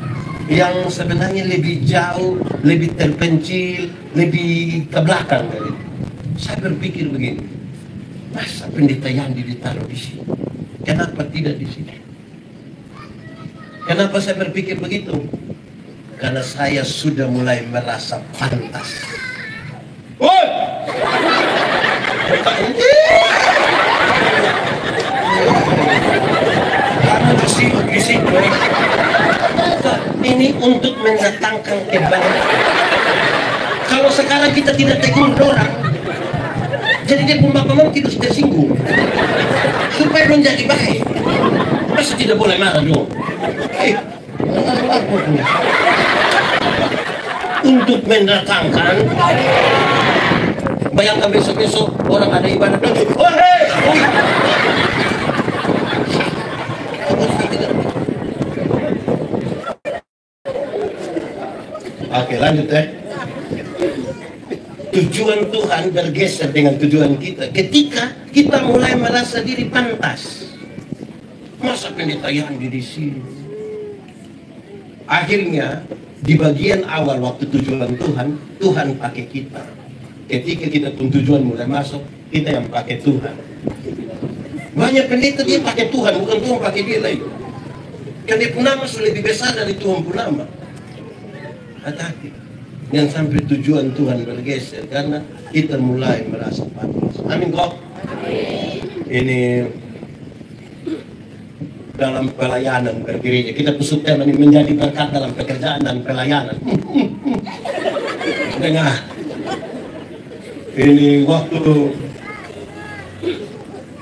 yang sebenarnya lebih jauh, lebih terpencil, lebih ke belakang dari itu. Saya berpikir begini, masa pendeta yang ditaruh di sini? Kenapa tidak di sini? Kenapa saya berpikir begitu? karena saya sudah mulai merasa pantas. Woi! Ini untuk mendatangkan kebaikan. Kalau sekarang kita tidak tegur orang, jadi dia pun bapak mau tidak tersinggung, supaya belum jadi baik. Masa tidak boleh marah dong? Untuk mendatangkan, bayangkan besok-besok orang ada ibadah lagi. Oke, lanjut ya. Tujuan Tuhan bergeser dengan tujuan kita ketika kita mulai merasa diri pantas. Masa pendeta Yandi di sini? Akhirnya di bagian awal waktu tujuan Tuhan, Tuhan pakai kita. Ketika kita pun tujuan mulai masuk, kita yang pakai Tuhan. Banyak pendeta dia pakai Tuhan, bukan Tuhan pakai dia lagi. Karena dia pun nama sudah lebih besar dari Tuhan pun nama. Hati-hati. Yang sampai tujuan Tuhan bergeser karena kita mulai merasa pantas. Amin kok. Ini dalam pelayanan bergereja kita pusuk tema ini menjadi berkat dalam pekerjaan dan pelayanan. Dengar. Ini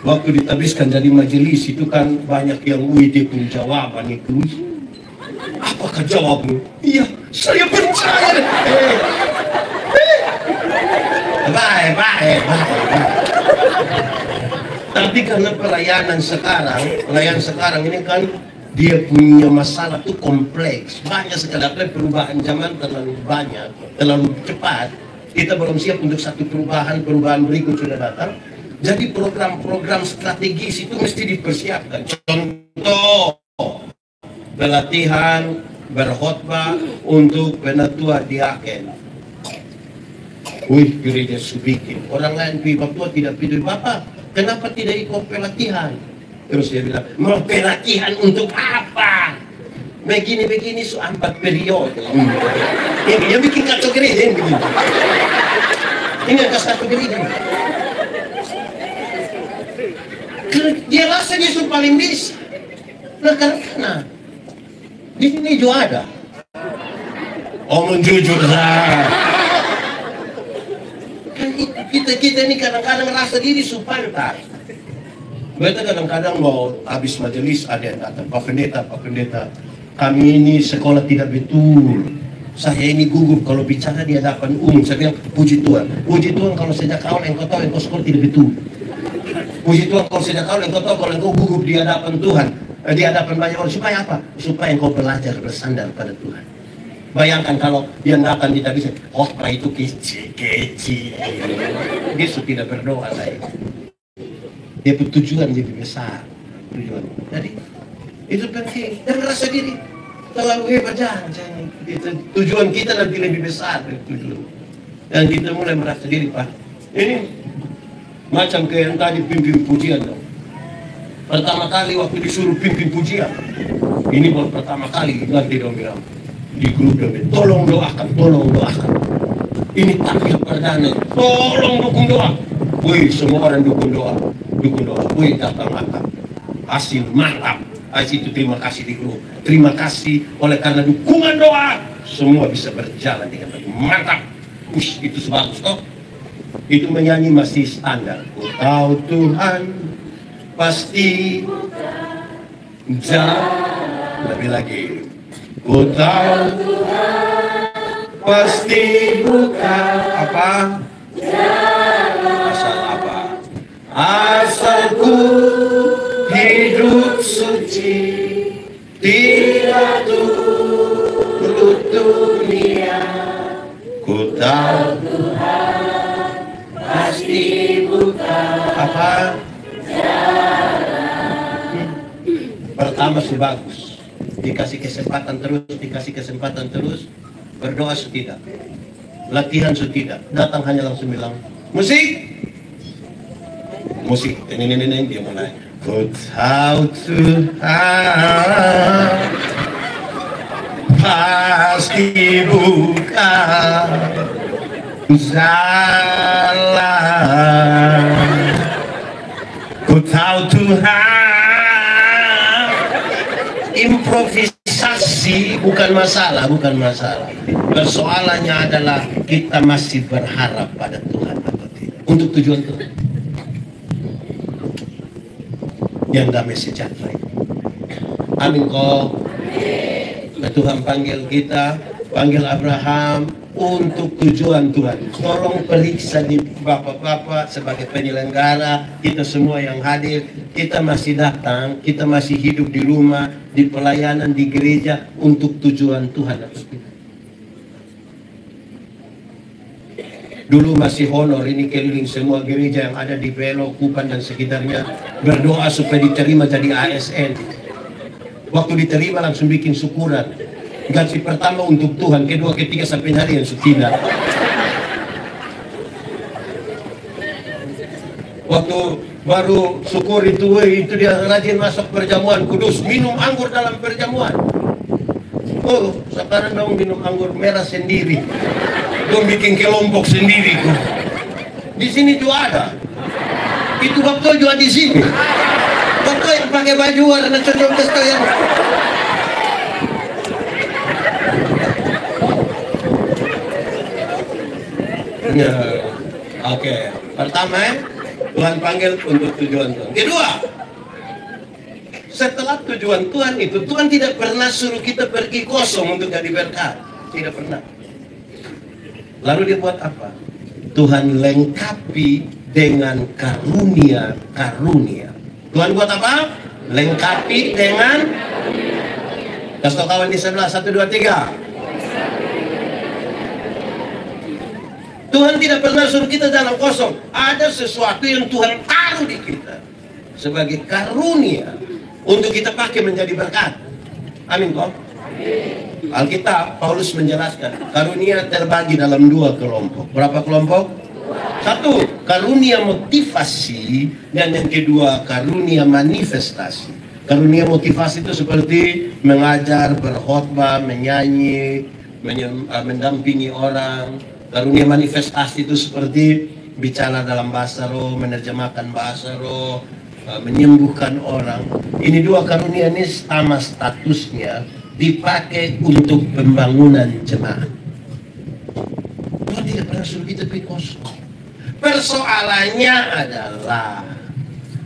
waktu ditabiskan jadi majelis itu kan banyak yang dia pun jawaban itu. Apakah jawabmu? Iya, saya percaya. Baik. Tapi karena pelayanan sekarang ini kan dia punya masalah tuh kompleks, banyak sekali. Perubahan zaman terlalu banyak, terlalu cepat. Kita belum siap untuk satu perubahan berikut sudah datang. Jadi program-program strategis itu mesti dipersiapkan. Contoh, pelatihan berkhotbah untuk penatua diaken. Wih, gereja bikin. Orang lain pi Bapak tidak pilih Bapak. Kenapa tidak ikut pelatihan? Terus dia bilang, mau pelatihan untuk apa? Begini so 4 periode. Yang bikin kacau gereja yang begini. Ini ada satu gereja. Dia rasa dia sudah paling bisa. Nah karena di sini juga ada. Omong jujur lah. Kan kita ini kadang-kadang rasa diri pantas. Mereka kadang-kadang mau habis majelis ada yang datang, Pak Pendeta, kami ini sekolah tidak betul. Saya ini gugup kalau bicara di hadapan umum. Saya bilang, puji Tuhan kalau sejak awal engkau tahu engkau sekolah tidak betul. Puji Tuhan kalau sejak awal engkau tahu kalau engkau gugup di hadapan Tuhan, di hadapan banyak orang. Supaya apa? Supaya engkau belajar bersandar pada Tuhan. Bayangkan kalau dia datang di tadi, itu kecil. Dia sudah tidak berdoa lagi. Dia tujuan lebih besar. Jadi itu penting. Dan merasa diri terlalu hebat jangan. Tujuan kita lebih besar dari tujuan. Dan kita mulai merasa diri, Pak. Ini macam kayak yang tadi pimpin pujian dong. Pertama kali waktu disuruh pimpin pujian, ini baru pertama kali nanti dong bilang di grup dong, tolong doakan. Ini tampil perdana, tolong dukung doa. Wih, semua orang dukung doa. Wih, datang mantap. Hasil mantap. Itu terima kasih di grup. Terima kasih oleh karena dukungan doa semua bisa berjalan dengan baik. Mantap. Itu sebagus toh. Itu menyanyi masih standar. Ku tahu Tuhan pasti lebih lagi. Ku tahu Tuhan pasti buka apa? Asal apa? Asal ku hidup suci, tidak turut dunia. Ku tahu Tuhan pasti buka apa? Pertama sih bagus, dikasih kesempatan terus, berdoa setidak, latihan setidak, datang hanya langsung bilang musik, ini dia mulai. Ku tahu Tuhan pasti Ku salah, ku tahu Tuhan. Improvisasi bukan masalah, bukan masalah. Persoalannya adalah kita masih berharap pada Tuhan atau tidak untuk tujuan Tuhan yang damai sejahtera. Amin kok. Tuhan panggil kita, panggil Abraham untuk tujuan Tuhan. Tolong periksa di bapak-bapak sebagai penyelenggara, kita semua yang hadir, kita masih datang, kita masih hidup di rumah, di pelayanan, di gereja untuk tujuan Tuhan atau tidak. Dulu masih honor, ini keliling semua gereja yang ada di Belo, Kupan dan sekitarnya, berdoa supaya diterima jadi ASN. Waktu diterima langsung bikin syukuran. Gaji pertama untuk Tuhan, kedua, ketiga sampai hari yang sutina. Waktu baru syukur itu dia rajin masuk perjamuan kudus, minum anggur dalam perjamuan. Oh, sekarang dong minum anggur merah sendiri. Dong bikin kelompok sendiri. Di sini juga ada. Itu waktu juga di sini. Waktu yang pakai baju warna condong testo yang ya, oke. Pertama, Tuhan panggil untuk tujuan Tuhan. Kedua, setelah tujuan Tuhan itu, Tuhan tidak pernah suruh kita pergi kosong untuk jadi berkat. Tidak pernah. Lalu dia buat apa? Tuhan lengkapi dengan karunia-karunia. Tuhan buat apa? Lengkapi dengan, kasih tau kawan di sebelah, 1, 2, 3. Tuhan tidak pernah suruh kita dalam kosong. Ada sesuatu yang Tuhan taruh di kita sebagai karunia untuk kita pakai menjadi berkat. Amin kok. Alkitab, Paulus menjelaskan, karunia terbagi dalam 2 kelompok. Berapa kelompok? 1, karunia motivasi, dan yang kedua, karunia manifestasi. Karunia motivasi itu seperti mengajar, berkhotbah, menyanyi, mendampingi orang. Karunia manifestasi itu seperti bicara dalam bahasa roh, menerjemahkan bahasa roh, menyembuhkan orang. Ini 2 karunia ini sama statusnya, dipakai untuk pembangunan jemaat. Tuhan tidak pernah suruh kita pergi kosong. Persoalannya adalah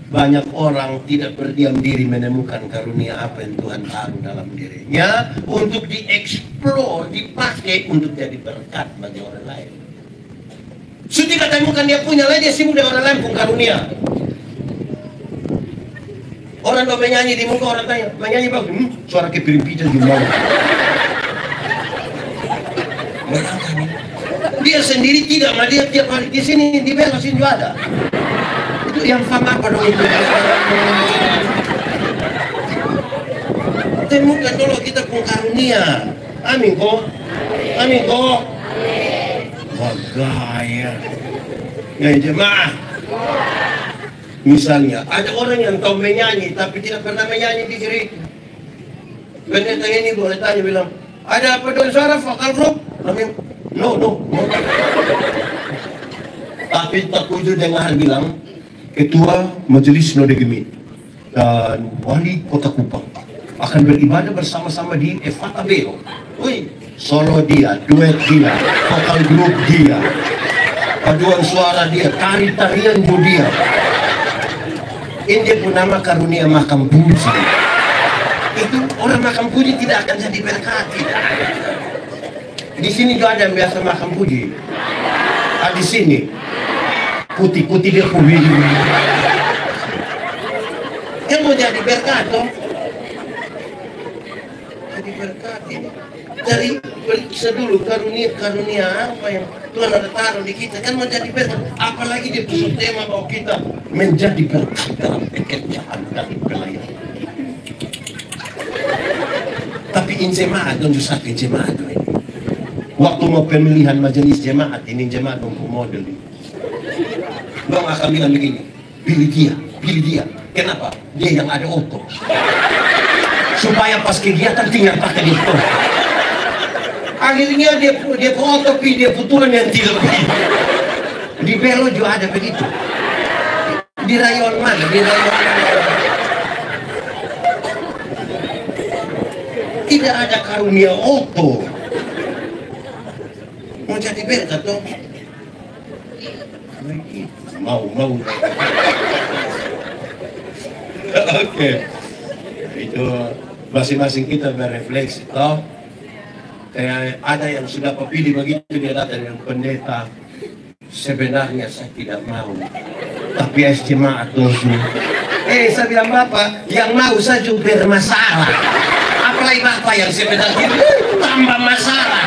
banyak orang tidak berdiam diri menemukan karunia apa yang Tuhan taruh dalam dirinya untuk dieksplor, dipakai untuk jadi berkat bagi orang lain. Sudah tidak temukan dia punya lain, dia sibuk dengan orang lain pun karunia. Orang mau menyanyi di muka orang tanya, menyanyi bagus, suara kepiring pijat gimana? Dia sendiri tidak, mah dia tiap hari di sini, di Belo sini juga ada. Itu yang fama apa dong itu? Temukan dulu kita pun karunia. Amin kok. Amin kok. Bagaya. Ya jemaah. Misalnya ada orang yang tahu menyanyi tapi tidak pernah menyanyi di gereja. Pendeta ini boleh tanya bilang, ada apa dengan suara vokal grup? Amin. No. Tapi tak kunjung dengar bilang, Ketua Majelis Node Gemit dan Wali Kota Kupang akan beribadah bersama-sama di Efata Belo. Wih, solo dia, duet dia, vokal grup dia, paduan suara dia, tari-tarian dia. Ini pun nama karunia makam puji. Itu orang makam puji tidak akan jadi berkat. Di sini juga ada yang biasa makam puji. Di sini putih-putih dia puji. Yang mau jadi berkat dong. Jadi berkat ini. Dari periksa dulu karunia apa yang Tuhan ada taruh di kita, kan mau jadi berkat. Apalagi di pusat tema bahwa kita menjadi berkat dalam pekerjaan dan pelayanan. Tapi jemaat dan justru jemaat ini. Waktu mau pemilihan majelis jemaat, ini jemaat untuk model. Bang akan bilang begini, pilih dia. Kenapa? Dia yang ada otot. Supaya pas kegiatan tinggal pakai dia. Akhirnya dia fotokopi, dia putulan yang tidak begitu. Di Belo juga ada begitu. Di rayon mana? Di rayon mana? Tidak ada karunia oto. Mau jadi beta toh? Mau. Oke. Itu masing-masing kita berefleksi toh. Ada yang sudah pilih begitu, dia datang yang pendeta, sebenarnya saya tidak mau, tapi jemaat langsung. Saya bilang, Bapak yang mau saja bermasalah, apalagi Bapak yang sebenarnya tambah masalah.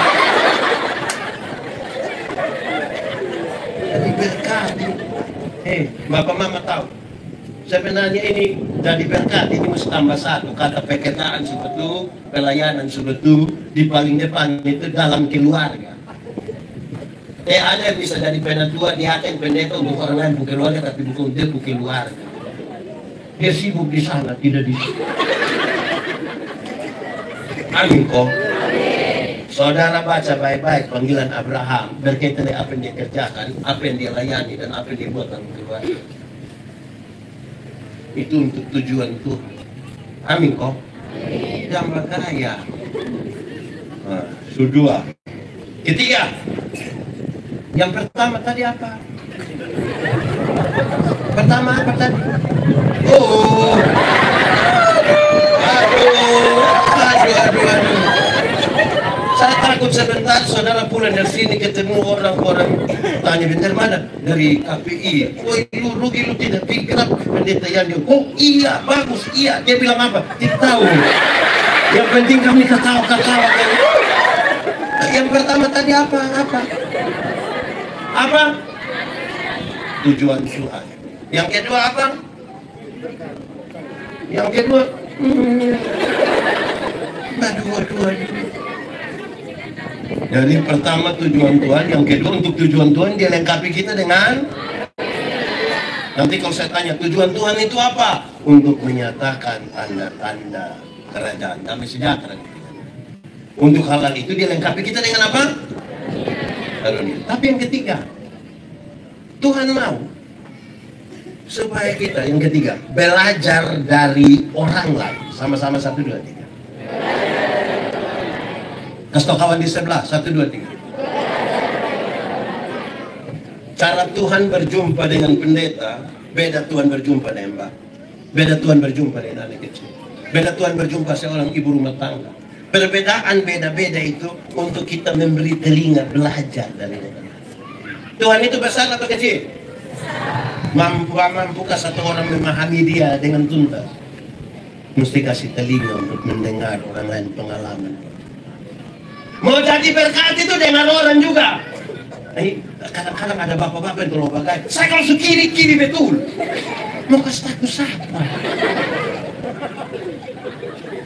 Jadi berkati. Bapak Mama tahu, sebenarnya ini dari berkat ini mesti tambah satu, kata pekerjaan sebetulnya, pelayanan sebetulnya di paling depan itu dalam keluarga. Ada yang bisa jadi penatua di hati pendeta untuk orang lain bukan keluarga, tapi bukan dia bukan keluarga. Dia sibuk di sana, tidak di sini. Amin kok. Saudara baca baik-baik panggilan Abraham berkaitan dengan apa yang dia kerjakan, apa yang dia layani, dan apa yang dia buat dalam keluarga. Itu untuk tujuan Tuhan. Amin kok. Jangan bergaya. Kedua. Ketiga. Yang pertama tadi apa? Pertama apa tadi? Aduh. Saya takut sebentar saudara pulang dari sini ketemu orang-orang tanya bentar mana dari KPI. Lu rugi, lu tidak pikir pendeta yang dia. Iya bagus, iya. Dia bilang apa? Tidak tahu. Yang penting kami ketawa. Yang pertama tadi apa? Tujuan Tuhan. Yang kedua apa? Dua. Jadi pertama tujuan Tuhan, yang kedua untuk tujuan Tuhan dia lengkapi kita dengan. Nanti kalau saya tanya tujuan Tuhan itu apa? Untuk menyatakan tanda-tanda kerajaan damai sejahtera. Untuk hal itu dia lengkapi kita dengan apa? Tapi yang ketiga, Tuhan mau supaya kita, yang ketiga, belajar dari orang lain. Sama-sama 1, 2, 3. Kasih tau kawan di sebelah, 1, 2, 3. Cara Tuhan berjumpa dengan pendeta beda Tuhan berjumpa dengan Mbak, beda Tuhan berjumpa dengan anak kecil, beda Tuhan berjumpa seorang ibu rumah tangga. Perbedaan beda-beda itu untuk kita memberi telinga belajar dari mereka. Tuhan itu besar atau kecil? Mampukah satu orang memahami dia dengan tuntas? Mesti kasih telinga untuk mendengar orang lain pengalaman. Mau jadi berkat itu dengan orang juga. Kadang-kadang ada bapak-bapak yang terlalu bagai. Saya kalau kiri betul. Mau kasih status apa?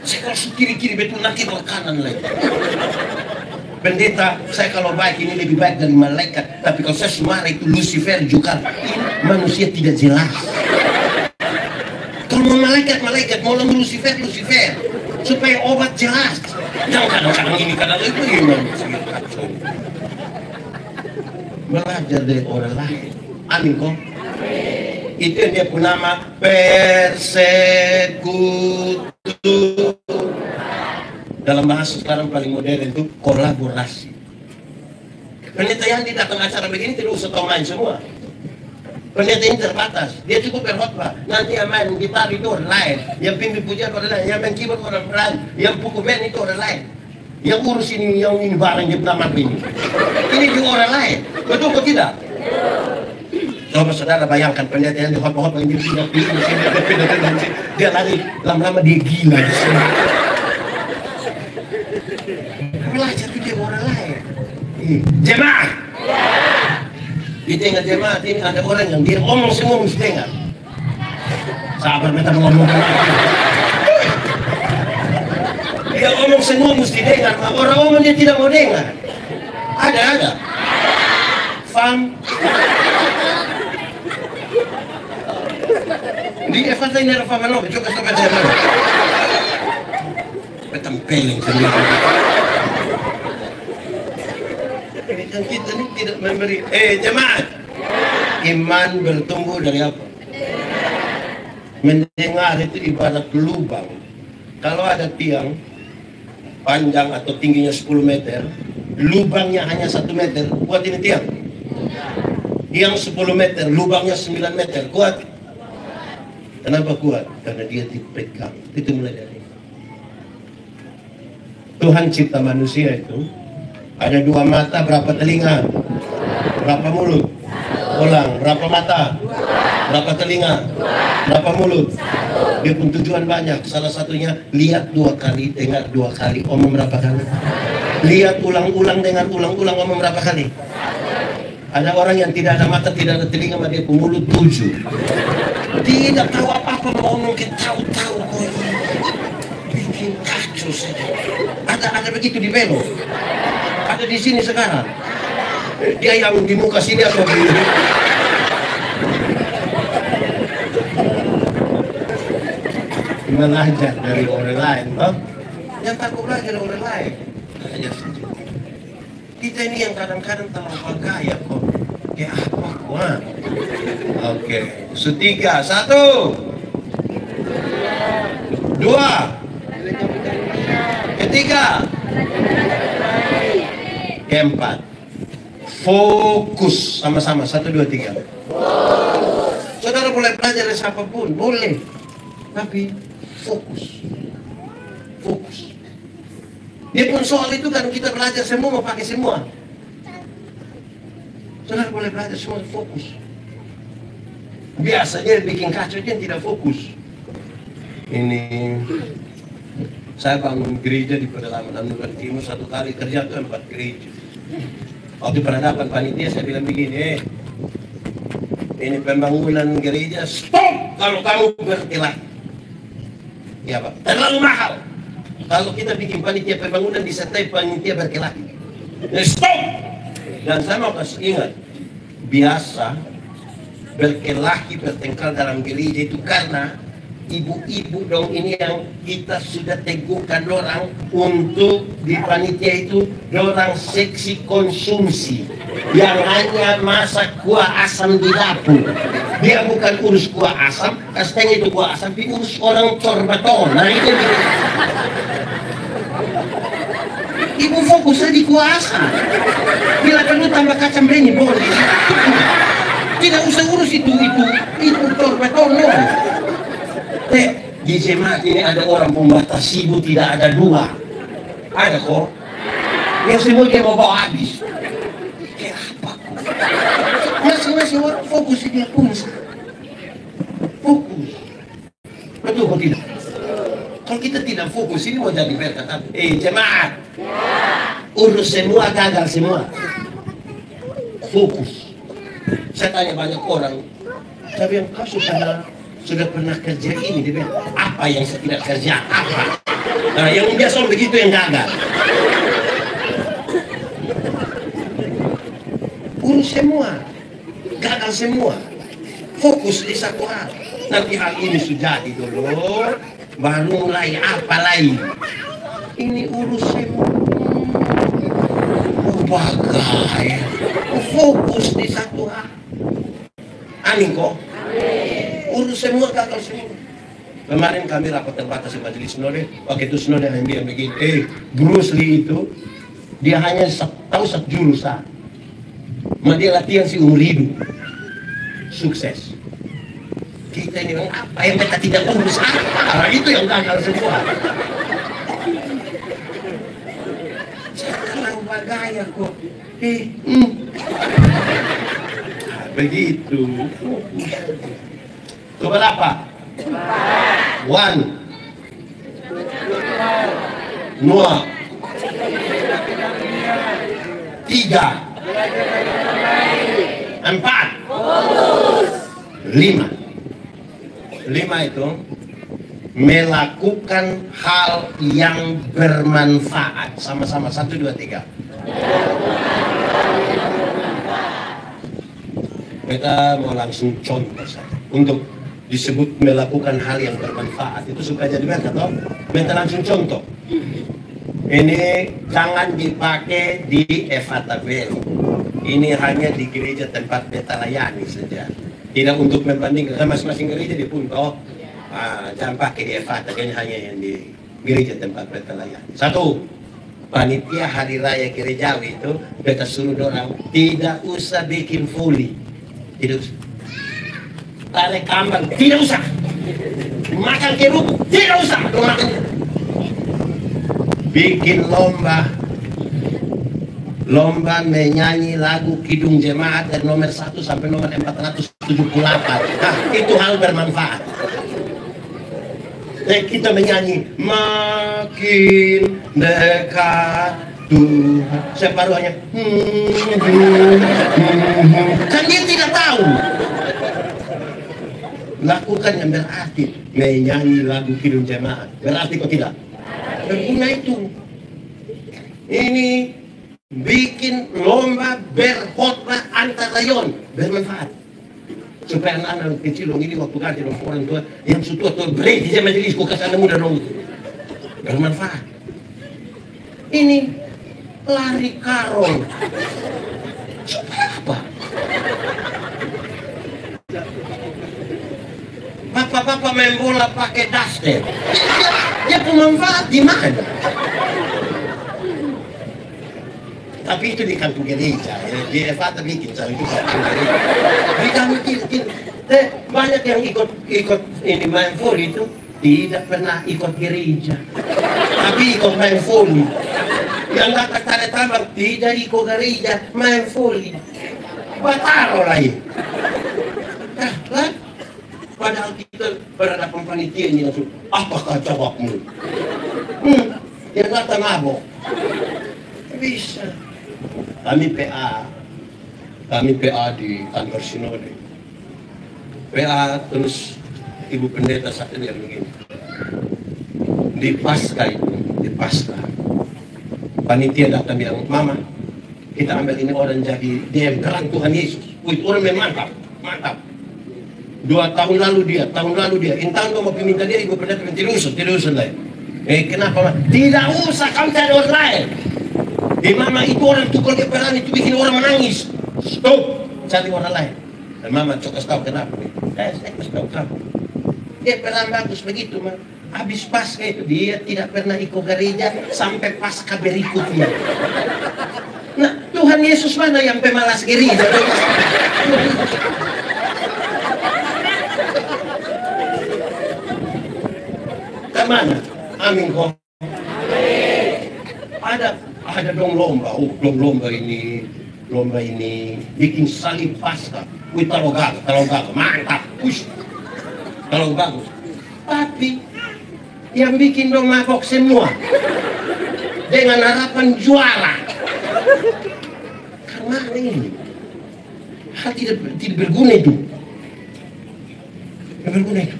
Saya kalau kiri betul nanti ke kanan lagi. Pendeta, saya kalau baik ini lebih baik dari malaikat. Tapi kalau saya semarah itu Lucifer juga. Manusia tidak jelas. Kalau mau malaikat, mau Lucifer. Supaya obat jelas. Jangan kadang-kadang ini, kadang itu belajar dari orang lain. Amin kok. Itu yang dia pun nama persekutu. Dalam bahasa sekarang paling modern itu kolaborasi. Pendeta yang datang acara begini tidak usah tahu main semua. Pendeta ini terbatas, dia cukup berkhotbah. Nanti yang main gitar itu orang lain, yang pimpin pujian orang lain, yang main keyboard orang lain, yang pukul band itu orang lain, yang urus ini, yang ini barang dia nama ini. Ini juga orang lain, betul atau tidak? Coba saudara bayangkan pendeta yang di khotbah yang dia dia lari lama-lama dia gila di sini. Belajar itu dia orang lain. Jemaah. Di tengah jemaat ini ada orang yang dia ngomong semua mesti dengar. Sabar beta ngomong. Dia ngomong semua mesti dengar. Orang ngomong dia tidak mau dengar. Ada. Faham? Di Evangelis ini ada faham apa? Coba sampai saya mana? Beta peleng sendiri. Kan kita ini tidak memberi. Jemaat, iman bertumbuh dari apa? Mendengar itu ibarat lubang. Kalau ada tiang panjang atau tingginya 10 meter, lubangnya hanya 1 meter, kuat ini tiang? Yang 10 meter, lubangnya 9 meter, kuat? Kenapa kuat? Karena dia dipegang. Itu mulai dari Tuhan cipta manusia itu ada 2 mata, berapa telinga, berapa mulut? Ulang, berapa mata, berapa telinga, berapa mulut? Dia pun tujuan banyak. Salah satunya lihat 2 kali, dengar 2 kali, omong berapa kali? Lihat ulang-ulang, dengar ulang-ulang, omong berapa kali? Ada orang yang tidak ada mata, tidak ada telinga, dia pun mulut 7. Tidak tahu apa-apa, mau ngomong tahu-tahu kok ini. Bikin kacau saja. Ada begitu di Belo. Ada di sini sekarang. Dia yang di muka sini atau di belajar dari orang lain, toh? Yang takut belajar dari orang lain. Belajar saja. Kita ini yang kadang-kadang terlalu gaya kok. Kayak apa kok? Oke, 3, 1, 2, 3, 4. Fokus sama-sama. 1, 2, 3. Saudara boleh belajar dari siapapun, boleh. Tapi fokus. Fokus. Dia pun soal itu kan kita belajar semua, mau pakai semua. Saudara boleh belajar semua, fokus. Biasanya bikin kacau dia tidak fokus. Ini saya bangun gereja di pedalaman Nusa Timur, 1 kali kerja itu 4 gereja. Waktu penadapan panitia saya bilang begini, ini pembangunan gereja stop kalau kamu berkilah. Ya Pak, terlalu mahal. Kalau kita bikin panitia pembangunan disertai panitia berkelahi, stop. Dan saya mau kasih ingat, biasa berkelahi bertengkar dalam gereja itu karena ibu-ibu dong ini yang kita sudah teguhkan orang untuk di panitia itu orang seksi konsumsi yang hanya masak kuah asam di dapur. Dia bukan urus kuah asam, kasteng itu kuah asam, tapi urus orang corbaton. Nah itu ibu fokusnya di kuah asam. Bila perlu tambah kacang benyek boleh. Tidak usah urus itu corbaton no. Di jemaat ini ada orang pembatas ibu tidak ada 2. Ada kok. Yang semua dia mau bawa habis. Kayak apa kok? Masing-masing orang fokus dia pun. Fokus. Betul kok tidak? Kalau kita tidak fokus ini mau jadi berkat. Jemaat. Urus semua gagal semua. Fokus. Saya tanya banyak orang. Saya bilang kau sudah pernah kerja ini, dia bilang, apa yang saya tidak kerja, apa? Nah, yang biasa begitu yang gagal. Urus semua, gagal semua, fokus di satu hal. Nanti hal ini sudah dulu, baru mulai apa lain. Ini urus semua, bagai, fokus di satu hal. Amin kok. Urus semua, gagal semua. Kemarin kami rapat terbatas di majelis Sinode. Waktu itu Sinode yang bilang begini, Bruce Lee itu dia hanya tahu 1 jurusan. Dia latihan si umur hidup. Sukses. Kita ini apa yang kita tidak urus apa? Itu yang gagal semua. Saya terlalu bergaya kok. Begitu. Coba apa? 1, 2, 3, 4, 5, 5 itu melakukan hal yang bermanfaat. Sama-sama 1, 2, 3. Kita mau langsung contoh saja. Untuk disebut melakukan hal yang bermanfaat itu supaya jadi berkat toh. Kita langsung contoh. Ini jangan dipakai di Evatabel. Ini hanya di gereja tempat beta layani saja. Tidak untuk membandingkan masing-masing gereja dia pun jangan pakai di Evata, hanya yang di gereja tempat beta layani. Satu, panitia hari raya gerejawi itu beta suruh orang tidak usah bikin foli, tidak usah. Tarik kambang, tidak usah. Makan kerupuk, tidak usah. Bikin lomba menyanyi lagu Kidung Jemaat dari nomor 1 sampai nomor 478. Nah, itu hal bermanfaat. Kita menyanyi makin dekat Tuhan, separuhnya kan dia tidak tahu. Lakukan yang berarti, menyanyi lagu Kidung Jemaat berarti kok tidak berguna itu. Ini bikin lomba berkhotbah antar rayon bermanfaat supaya anak-anak kecil ini waktu ganti orang tua yang sudah tua berhenti di majelis bukan anak muda dong, bermanfaat. Ini lari karol supaya apa? Bapak-bapak main bola pakai daster, dia bermanfaat di mana? Tapi itu di kampung gereja, di Evata bikin itu kampung gereja. Di kampung banyak yang ikut ini main voli itu tidak pernah ikut gereja, tapi ikut main voli. Yang datang tanda tambang tidak ikut gereja, main voli. Bataro lagi. Kan? Padahal kita berhadapan panitia ini langsung, apakah jawabmu? Yang datang mabok. Bisa. Kami PA di kantor sinode. PA terus ibu pendeta satu dia begini. Di Pasca panitia datang bilang, Mama, kita ambil ini orang jadi dia berang Tuhan Yesus. Wih, orang memang mantap. 2 tahun lalu dia, intan mau minta dia ibu pendeta tidak usah lain. Kenapa? Tidak usah kamu cari orang lain. Di mama itu orang tukul keperan itu bikin orang menangis. Stop, cari orang lain. Dan mama coba tahu kenapa? Saya kasih tahu kamu. Dia peran bagus begitu, mah. Habis pasca itu dia tidak pernah ikut gereja sampai pasca berikutnya. Nah, Tuhan Yesus mana yang pemalas gereja? Kemana? Amin kok. Ada dong lomba, lomba ini bikin salib pasca. Wih, taruh gagal, mantap, kalau bagus. Tapi yang bikin dong mabok semua dengan harapan juara. Karena ini hal tidak berguna itu. Tidak berguna itu.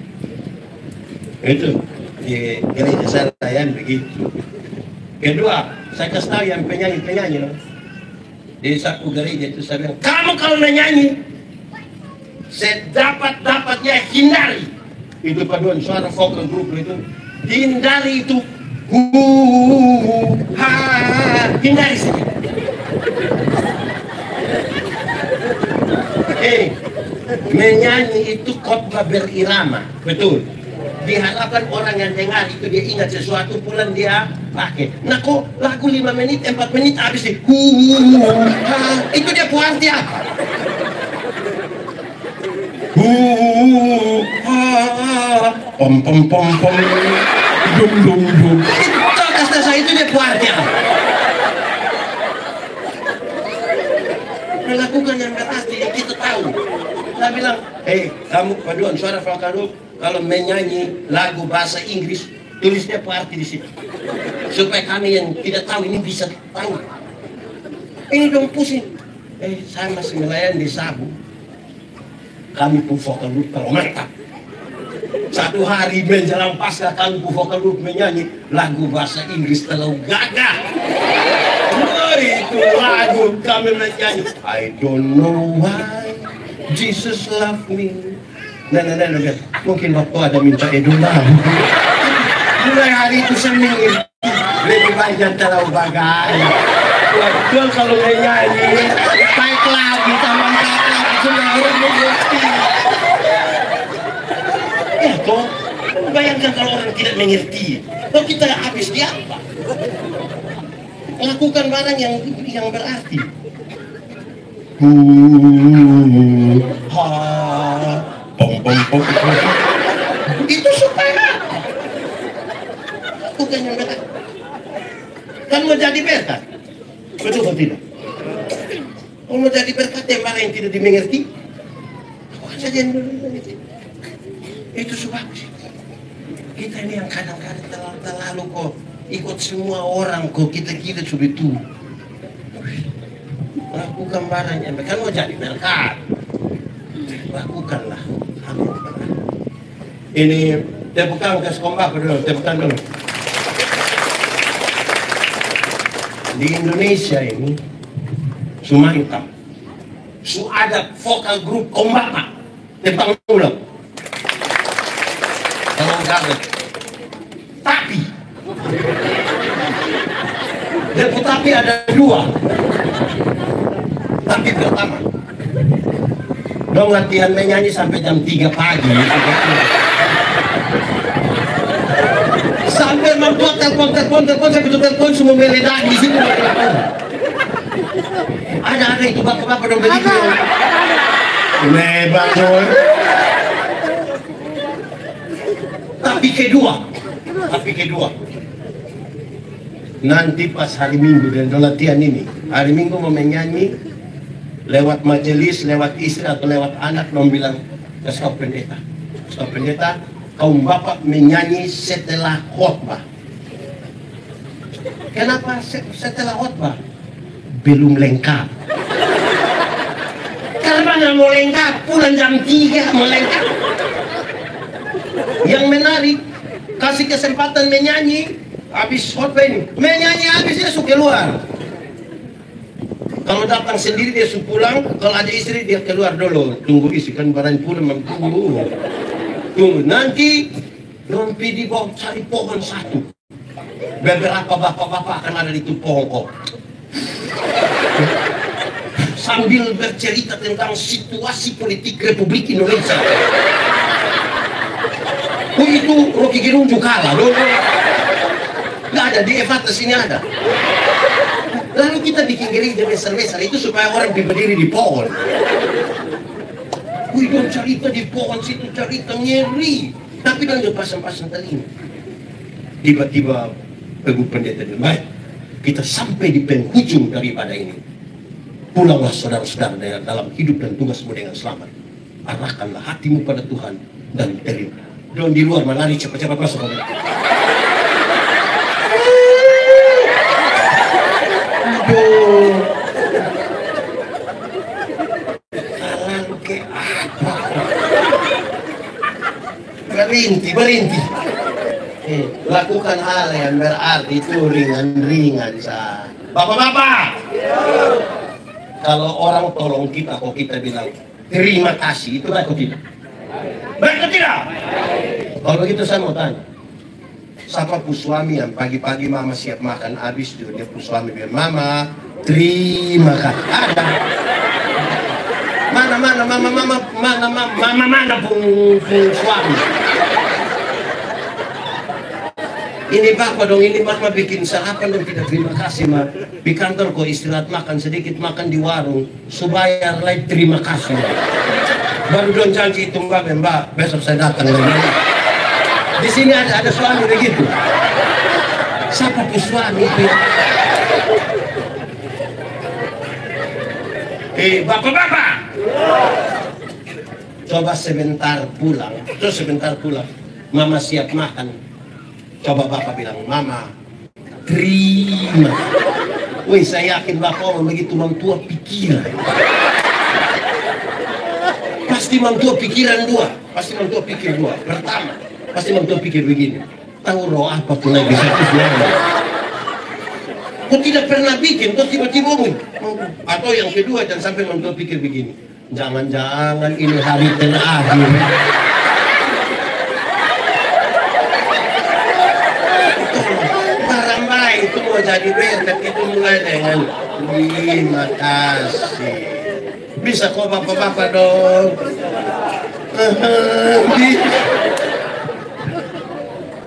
Itu di gereja saya yang begitu. Kedua, saya kasih tahu yang penyanyi loh. Di satu gereja itu saya bilang, kamu kalau menyanyi sedapat-dapatnya hindari. Itu paduan suara vokal grup itu. Hindari itu. Hindari saja. Menyanyi itu khotbah berirama, betul. Diharapkan orang yang dengar itu dia ingat sesuatu pulang dia pakai. Nah kok lagu 5 menit, 4 menit habis sih. Itu dia puarti apa? Pom pom pom pom, dum dum dum. Kata saya itu dia puarti apa? Melakukan yang berarti yang kita tahu. Saya bilang, kamu paduan suara vokal kalau menyanyi lagu bahasa Inggris, tulisnya arti di situ. Supaya kami yang tidak tahu ini bisa tahu. Ini dong pusing. Saya masih melayani di Sabu. Kami pun vokal grup kalau mantap. Satu hari menjelang pasca kami pun vokal grup menyanyi lagu bahasa Inggris terlalu gagah. Itu lagu kami menyanyi. I don't know why Jesus love me. Nah, mungkin waktu ada minta edula. Mulai hari itu saya mengerti lebih baik yang terlalu bagai. Tuan kalau nyanyi, baik lagi tambah lagi sudah orang mengerti. Ya toh, bayangkan kalau orang tidak mengerti, kalau kita habis di apa? Lakukan barang yang berarti. Ha, pom. Itu supaya lakukan yang berarti. Kan mau jadi berkat, betul atau tidak? Kalau mau jadi berkat yang mana yang tidak dimengerti, lakukan saja yang dimengerti. Itu sebab kita ini yang kadang-kadang terlalu kok ikut semua orang kok kita sudah itu. Lakukan barang yang kan mau jadi berkat, lakukanlah. Ini tepukan ke sekolah dulu, tepukan dulu. Di Indonesia ini semua hitam. Ada vokal grup Kombata tentang ulang. Kalau enggak, tapi ada dua. Tapi pertama, dong latihan menyanyi sampai jam 3 pagi. Sampai membuat telepon sampai telepon semua meledak di situ. Ada itu bapak dong begitu. Bangun. Tapi kedua. Nanti pas hari Minggu dan latihan ini, hari Minggu mau menyanyi lewat majelis, lewat istri atau lewat anak, mau bilang ke staf pendeta, kaum bapak menyanyi setelah khotbah. Kenapa setelah khotbah? Belum lengkap. Karena nggak mau lengkap, pulang jam 3 mau lengkap. Yang menarik, kasih kesempatan menyanyi, habis khotbah ini, menyanyi habis dia suka keluar. Kalau datang sendiri dia suka pulang, kalau ada istri dia keluar dulu, tunggu istri kan barang pulang tunggu. Nanti rompi di bawah cari pohon satu. Beberapa bapak-bapak akan ada di itu pohon kok. Sambil bercerita tentang situasi politik Republik Indonesia. Itu Rocky Gerung juga kalah loh. Nggak ada di Evata sini ada. Lalu kita bikin gereja besar-besar itu supaya orang berdiri di pohon. Itu cerita di pohon situ, cerita ngeri. Tapi kan dia pasang-pasang telinga. Tiba-tiba Ibu Pendeta dia, baik, kita sampai di penghujung daripada ini. Pulanglah saudara-saudara dalam hidup dan tugasmu dengan selamat. Arahkanlah hatimu pada Tuhan dan terima. Don di luar menari cepat-cepat masuk. Aduh. Kalang ke apa? Berhenti. Lakukan hal yang berarti itu ringan-ringan saja. Bapak-bapak, kalau orang tolong kita, kok kita bilang terima kasih, itu baik atau tidak? Baik atau tidak? Kalau begitu saya mau tanya, siapa suami yang pagi-pagi mama siap makan habis dia suami bilang, mama terima kasih. Ada? Mana pun suami. Ini bapak dong, ini mama bikin sarapan dan tidak terima kasih mak. Di kantor kok istirahat makan sedikit, makan di warung, supaya lain terima kasih. Baru dong janji itu mbak, besok saya datang lagi. Di sini ada suami begitu. Siapa pun suami itu? Bapak-bapak, coba sebentar pulang. Mama siap makan. Coba bapak bilang, mama terima. Wih, saya yakin bapak orang begitu mantua pikiran. Pasti mantua pikiran dua. Pertama, pasti mantua pikir begini. Tahu roh apa pun lagi satu suara. Kau tidak pernah bikin, kau tiba-tiba atau yang kedua, jangan sampai mantua pikir begini. Jangan-jangan ini hari terakhir. Itu mau jadi berkat itu mulai dengan terima kasih. Bisa kok bapak-bapak dong.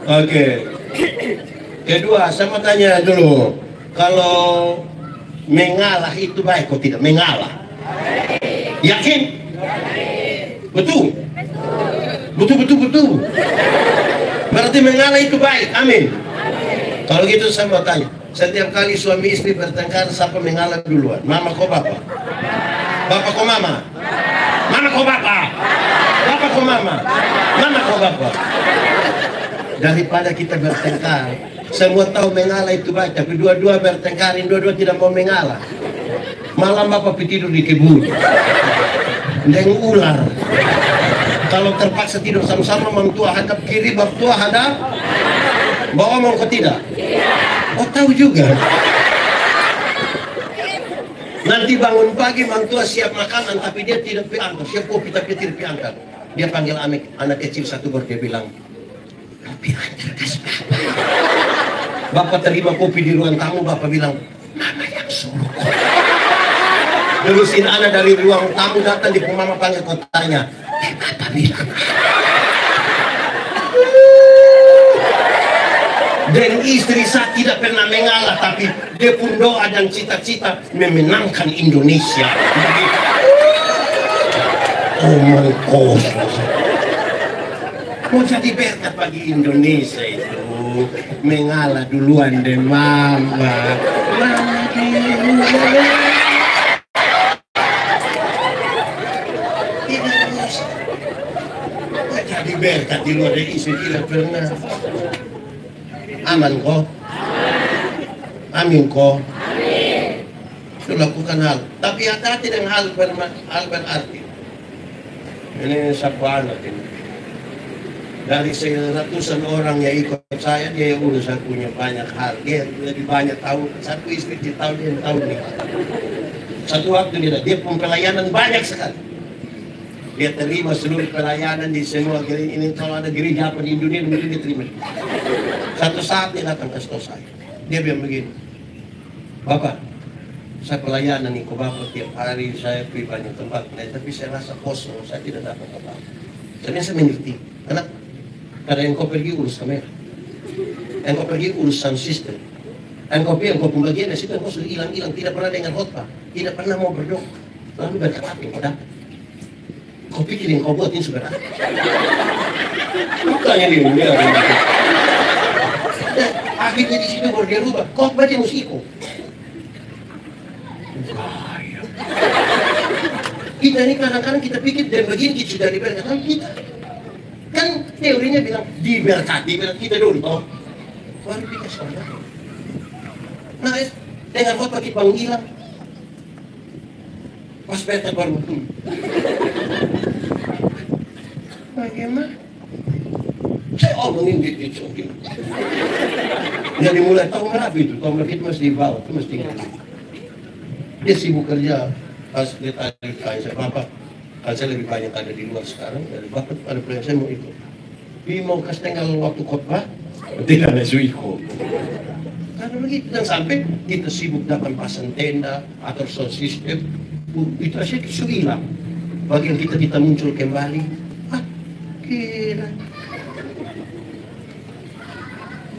Oke. Kedua, saya mau tanya dulu, kalau mengalah itu baik atau tidak? Mengalah. Yakin? Betul? Betul. Berarti mengalah itu baik. Amin. Kalau gitu saya mau tanya, setiap kali suami istri bertengkar, siapa mengalah duluan? Mama kok bapak? Bapak kok mama? Mama kok bapak? Bapak kok mama? Mama kok bapak? Daripada kita bertengkar, semua tahu mengalah itu baik, tapi dua-dua bertengkarin, dua-dua tidak mau mengalah. Malam bapak tidur di kebun dengan ular. Kalau terpaksa tidur sama-sama, mentua hadap kiri, mentua hadap bawah, mau ke tidak? Oh, tahu juga. Nanti bangun pagi, mentua siap makanan, tapi dia tidak piangkat. Siap kopi, tapi tidak piangkat. Dia panggil anak kecil satu, dia bilang, kopi antar kasih bapak. Bapak terima kopi di ruang tamu, bapak bilang, mama yang suruh. Lurusin anak dari ruang tamu, datang di mama panggil kotanya, bapak bilang. Dan istri saya tidak pernah mengalah, tapi dia pun doa dan cita-cita memenangkan Indonesia. Oh my God. Mau jadi berkat bagi Indonesia itu mengalah duluan deh mama. Jadi berkat di luar dari istri tidak pernah. Aman kok? Amin kok? Itu lakukan hal. Tapi hati-hati dengan hal berarti. Ini satu anak ini. Dari ratusan orang yang ikut saya, dia urusan punya banyak hal. Dia lebih banyak tahu. Satu istri dia tahu, dia tahu nih. Satu waktu dia pun pelayanan banyak sekali. Dia terima seluruh pelayanan di semua gereja ini. Kalau ada gereja apa di Indonesia, dia terima. Satu saat dia datang ke staf saya. Dia bilang begini, Bapak, saya pelayanan nih ke Bapak tiap hari, saya pergi banyak tempat, tapi saya rasa kosong, saya tidak dapat apa-apa. Sebenarnya saya mengerti, karena engkau pergi urus kamera, engkau pergi urusan sistem, engkau pembagian dari situ, engkau sudah hilang-hilang, tidak pernah dengar khotbah, tidak pernah mau berdoa, lalu berkata apa yang kau dapat? Kau pikir yang kau buat ini sebenarnya? Bukannya dia akhirnya di situ baru dia rubah. Kau baca musiko. Kita ini kadang-kadang kita pikir dan begini kita sudah diberkati kita. Kan teorinya bilang diberkati kita dulu toh. Baru pikir sebenarnya. Nah, dengan khotbah kita bangun hilang. Pas berkat baru betul. Bagaimana? Saya omongin gitu. Jadi mulai tahun berapa itu? Tahun berapa itu masih di bawah, itu mesti ingat. Dia sibuk kerja. Pas dia tanya saya, Bapak, kan saya lebih banyak ada di luar sekarang. Dari Bapak ada pelayan saya mau ikut. Dia mau kasih tengah waktu khotbah, tidak ada suiko. Karena begitu, dan sampai kita sibuk dapat pasang tenda atau sound system, itu aja hilang. Bagian kita muncul kembali. Kira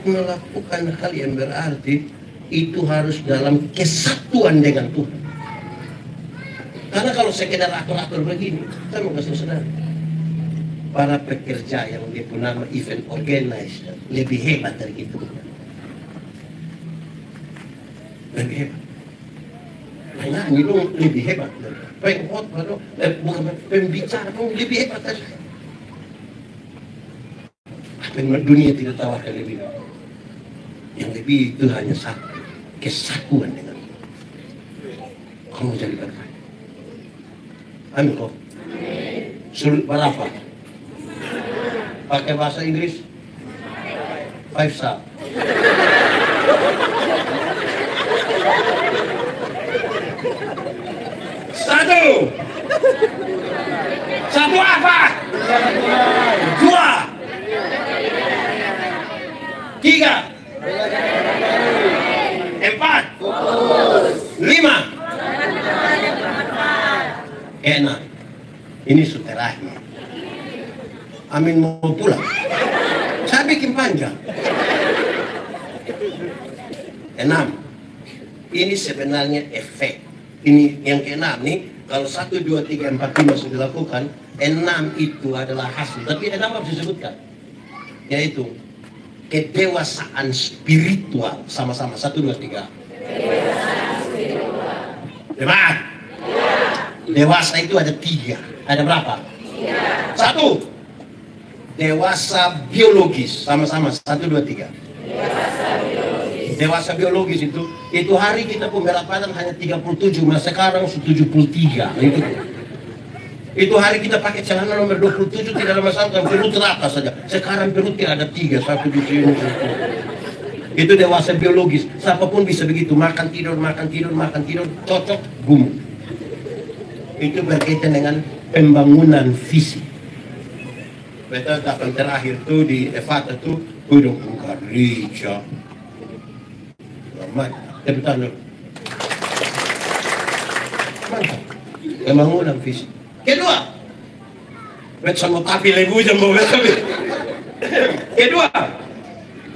melakukan hal yang berarti itu harus dalam kesatuan dengan Tuhan. Karena kalau sekedar atur-atur begini, saya mau kasih saudara, para pekerja yang dia punya nama event organizer lebih hebat dari kita. Lebih hebat. Penyanyi dong lebih hebat. Pengkhotbah dong, bukan pembicara dong lebih hebat dari. Dunia tidak tawarkan lebih. Yang lebih itu hanya satu, kesatuan dengan kamu jadi berkat. Amin kok. Sulit berapa? Pakai bahasa Inggris? 5 star. Satu apa? 2 3 Keenam, ini terakhir. Amin mau pulang. Saya bikin panjang. 6. Ini sebenarnya efek. Ini yang keenam nih. Kalau 1, 2, 3, 4, 5 sudah dilakukan, 6 itu adalah hasil. Tapi 6 apa disebutkan? Yaitu kedewasaan spiritual. Sama-sama. 1, 2, 3. Kedewasaan spiritual. Debat. Dewasa itu ada 3. Ada berapa? 3. 1. Dewasa biologis. Sama-sama. 1, 2, 3. Dewasa biologis itu hari kita pemberat badan hanya 37, mas sekarang 73. Itu hari kita pakai celana nomor 27 tidak ada masalah, perut rata saja. Sekarang perut tidak ada 3, 1 di sini. Itu dewasa biologis. Siapapun bisa begitu, makan tidur, cocok, gemuk. Itu berkaitan dengan pembangunan fisik. Betul, tahapan terakhir tuh di Evata tuh, udah gereja. Tepuk tangan. Mantap. Pembangunan fisik. Kedua, sama tapi legu jambu. Kedua,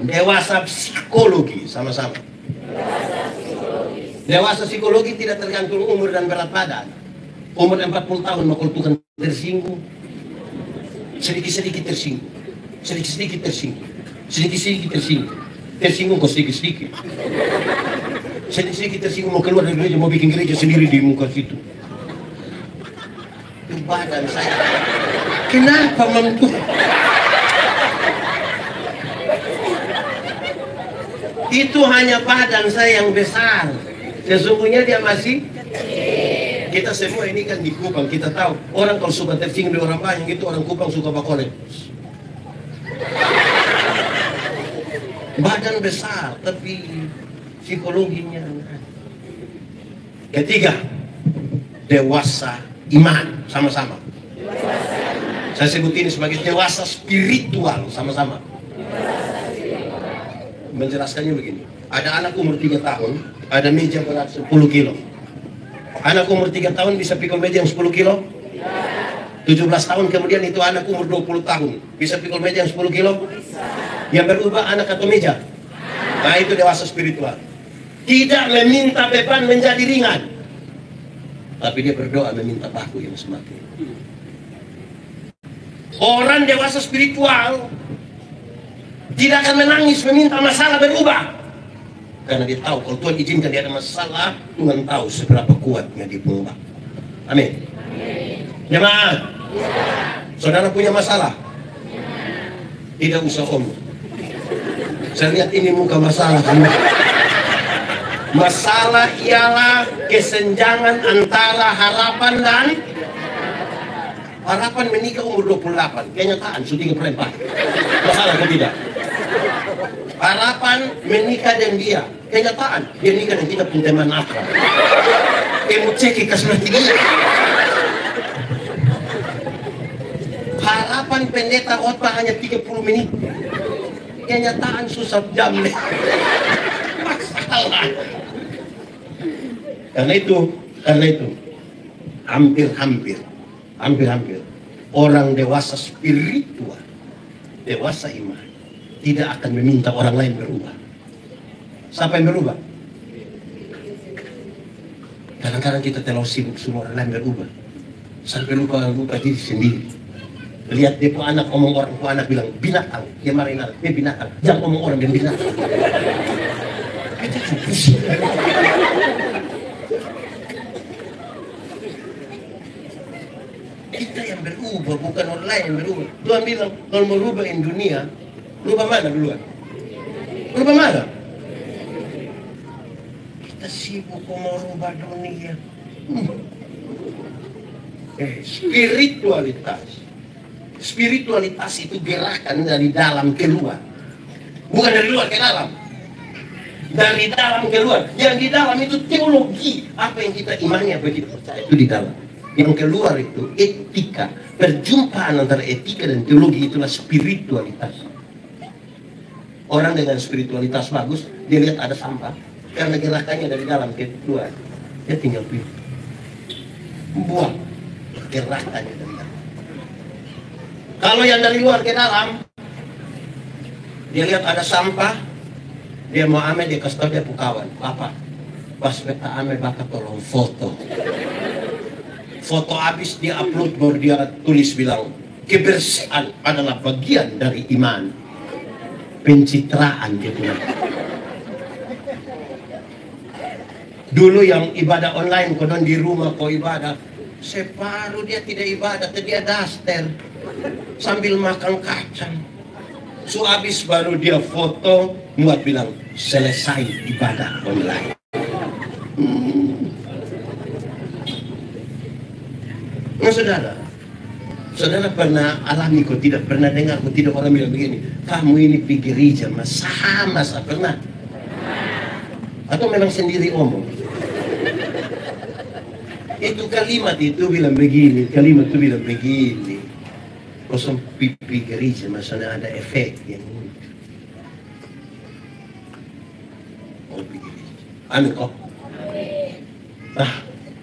dewasa psikologi. Sama-sama. Dewasa psikologi tidak tergantung umur dan berat badan. Umur 40 tahun makultukan tersinggung. Sedikit-sedikit tersinggung. Sedikit-sedikit tersinggung. Sedikit-sedikit tersinggung. Tersinggung kok sedikit-sedikit. Sedikit-sedikit tersinggung mau keluar dari gereja, mau bikin gereja sendiri di muka situ. Itu badan saya. Kenapa mampu? Itu hanya badan saya yang besar. Sesungguhnya dia masih. Kita semua ini kan di Kupang, kita tahu orang kalau suka tersinggung di orang banyak itu orang Kupang suka bakolek. Badan besar, tapi psikologinya. Ketiga, dewasa iman. Sama-sama. Saya sebut ini sebagai dewasa spiritual. Sama-sama. Menjelaskannya begini. Ada anak umur 3 tahun, ada meja berat 10 kilo. Anak umur 3 tahun bisa pikul meja yang 10 kilo? 17 tahun kemudian itu anak umur 20 tahun bisa pikul meja yang 10 kilo? Yang berubah anak atau meja? Nah itu dewasa spiritual. Tidak meminta beban menjadi ringan, tapi dia berdoa meminta paku yang semakin. Orang dewasa spiritual tidak akan menangis meminta masalah berubah, karena dia tahu kalau Tuhan izinkan dia ada masalah, Tuhan tahu seberapa kuatnya dia berubah. Amin. Jemaat, saudara punya masalah? Tidak usah omong. Saya lihat ini muka masalah. Masalah ialah kesenjangan antara harapan dan harapan menikah umur 28. Kenyataan sudah 34. Masalah atau tidak? Harapan menikah dan dia. Kenyataan dia nikah dan kita pun teman akrab. Mau cek ke sebelah tinggi. Harapan pendeta khotbah hanya 30 menit. Kenyataan susah jam nih. Masalah. Karena itu hampir orang dewasa spiritual, dewasa iman tidak akan meminta orang lain berubah. Siapa yang berubah? Kadang-kadang kita terlalu sibuk semua orang lain berubah, sampai lupa diri sendiri. Lihat dia anak omong orang tua anak bilang binatang, dia marahin anak, dia binatang, jangan omong orang dan binatang. Kita yang berubah, bukan orang lain yang berubah. Tuhan bilang kalau mau rubah in dunia, rubah mana duluan? Rubah mana? Kita sibuk mau rubah dunia. Spiritualitas itu gerakan dari dalam keluar, bukan dari luar ke dalam. Dari dalam keluar. Yang di dalam itu teologi, apa yang kita imani, apa yang kita percaya itu di dalam. Yang keluar itu etika. Perjumpaan antara etika dan teologi itulah spiritualitas. Orang dengan spiritualitas bagus, dia lihat ada sampah, karena gerakannya dari dalam ke luar, dia tinggal pilih, buang. gerakannya dari dalam. Kalau yang dari luar ke dalam, dia lihat ada sampah, dia mau ambil, dia kasih tahu dia kawan, Bapak, pas beta ambil Bapak tolong foto. Foto habis dia upload, baru dia tulis bilang, kebersihan adalah bagian dari iman. Pencitraan gitu. Dulu yang ibadah online, konon di rumah kau ibadah, separuh dia tidak ibadah, dia daster sambil makan kacang. So habis baru dia foto, muat bilang selesai ibadah online. Nah, saudara pernah alami, kau tidak pernah dengar, kau tidak orang bilang begini, kamu ini pergi gereja, masa pernah? Atau memang sendiri omong? Itu kalimat itu bilang begini, kalimat itu bilang begini. Kosong pipi gereja, maksudnya ada efek yang amin kok. Nah,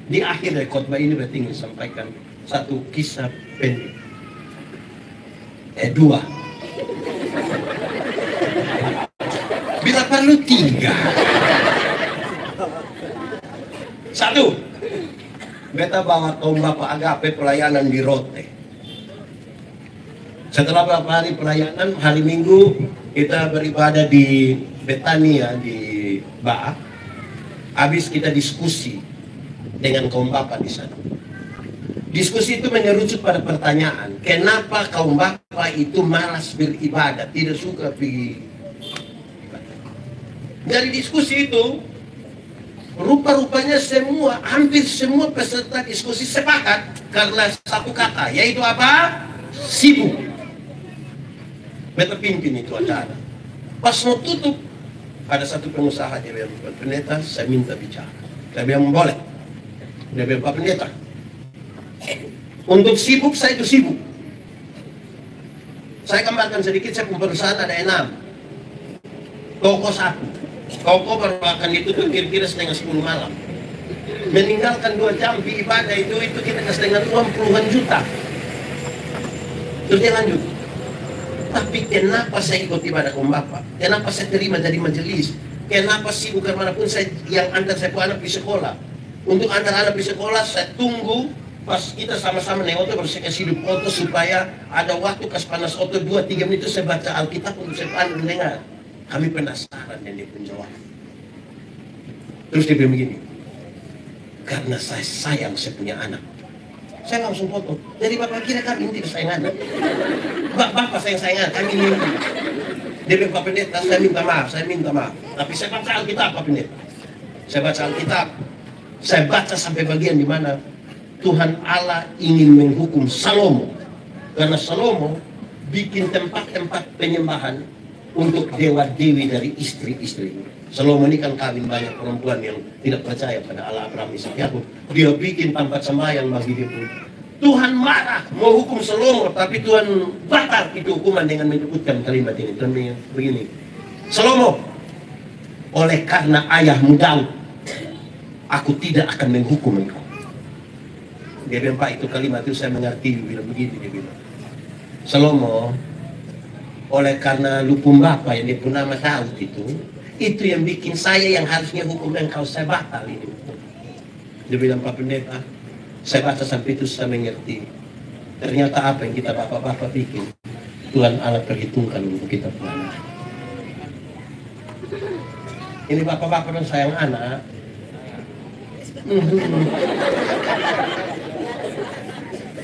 di akhir dari khotbah ini berarti ingin sampaikan satu kisah pendek. Dua. Bila perlu tiga. Satu. Beta bawa kaum bapak agape pelayanan di Rote. Setelah beberapa hari pelayanan, hari Minggu kita beribadah di Betania di Baak. Habis kita diskusi dengan kaum bapak di sana. Diskusi itu mengerucut pada pertanyaan, kenapa kaum bapak itu malas beribadah, tidak suka pergi. Dari diskusi itu, rupa-rupanya hampir semua peserta diskusi sepakat karena satu kata, yaitu apa? Sibuk. Beta pimpin itu acara. Pas mau tutup, ada satu pengusaha dia bilang, Pak Pendeta, saya minta bicara. Saya bilang, boleh. Dia bilang, Pak Pendeta, untuk sibuk, saya itu sibuk. Saya kembangkan sedikit, saya punya perusahaan ada 6. Toko 1. Toko baru akan ditutup kira-kira setengah 10 malam. Meninggalkan 2 jam di ibadah itu kita kasih dengan uang puluhan juta. Terus dia lanjut. Tapi kenapa saya ikut ibadah kaum bapak? Kenapa saya terima jadi majelis? Kenapa sibuk kemanapun saya yang antar saya anak di sekolah? Untuk antar anak di sekolah saya tunggu pas kita sama-sama naik oto, baru saya kasih hidup oto supaya ada waktu kas panas oto 2-3 menit itu saya baca Alkitab untuk saya mendengar. Kami penasaran dan dia pun jawab. Terus dia bilang begini, karena saya sayang saya punya anak. Saya langsung foto. Jadi bapak kira kami ini tidak sayang anak. Bapak sayang anak, kami ini. Dia bilang, Pak Pendeta, saya minta maaf. Tapi saya baca Alkitab, Pak Pendeta. Saya baca Alkitab. Saya baca sampai bagian di mana Tuhan Allah ingin menghukum Salomo. Karena Salomo bikin tempat-tempat penyembahan untuk dewa-dewi dari istri-istri. Salomo ini kan kawin banyak perempuan yang tidak percaya pada Allah Abraham, Ishak, Yakub. Dia bikin tempat sembahyang bagi dia pun. Tuhan marah mau hukum Salomo, tapi Tuhan batal itu hukuman dengan menyebutkan kalimat ini. Tuhan begini, Salomo, oleh karena ayahmu Daud, aku tidak akan menghukum engkau. Dia bilang, Pak, itu kalimat itu saya mengerti. Dia bilang begini, dia bilang, Salomo, oleh karena lupum Bapak yang dia pun nama Daud itu yang bikin saya yang harusnya hukum engkau, saya batal ini. Dia bilang, Pak Pendeta, saya baca sampai itu saya mengerti. Ternyata apa yang kita bapak-bapak bikin, Tuhan Allah perhitungkan untuk kita punya anak. Ini bapak-bapak yang sayang anak.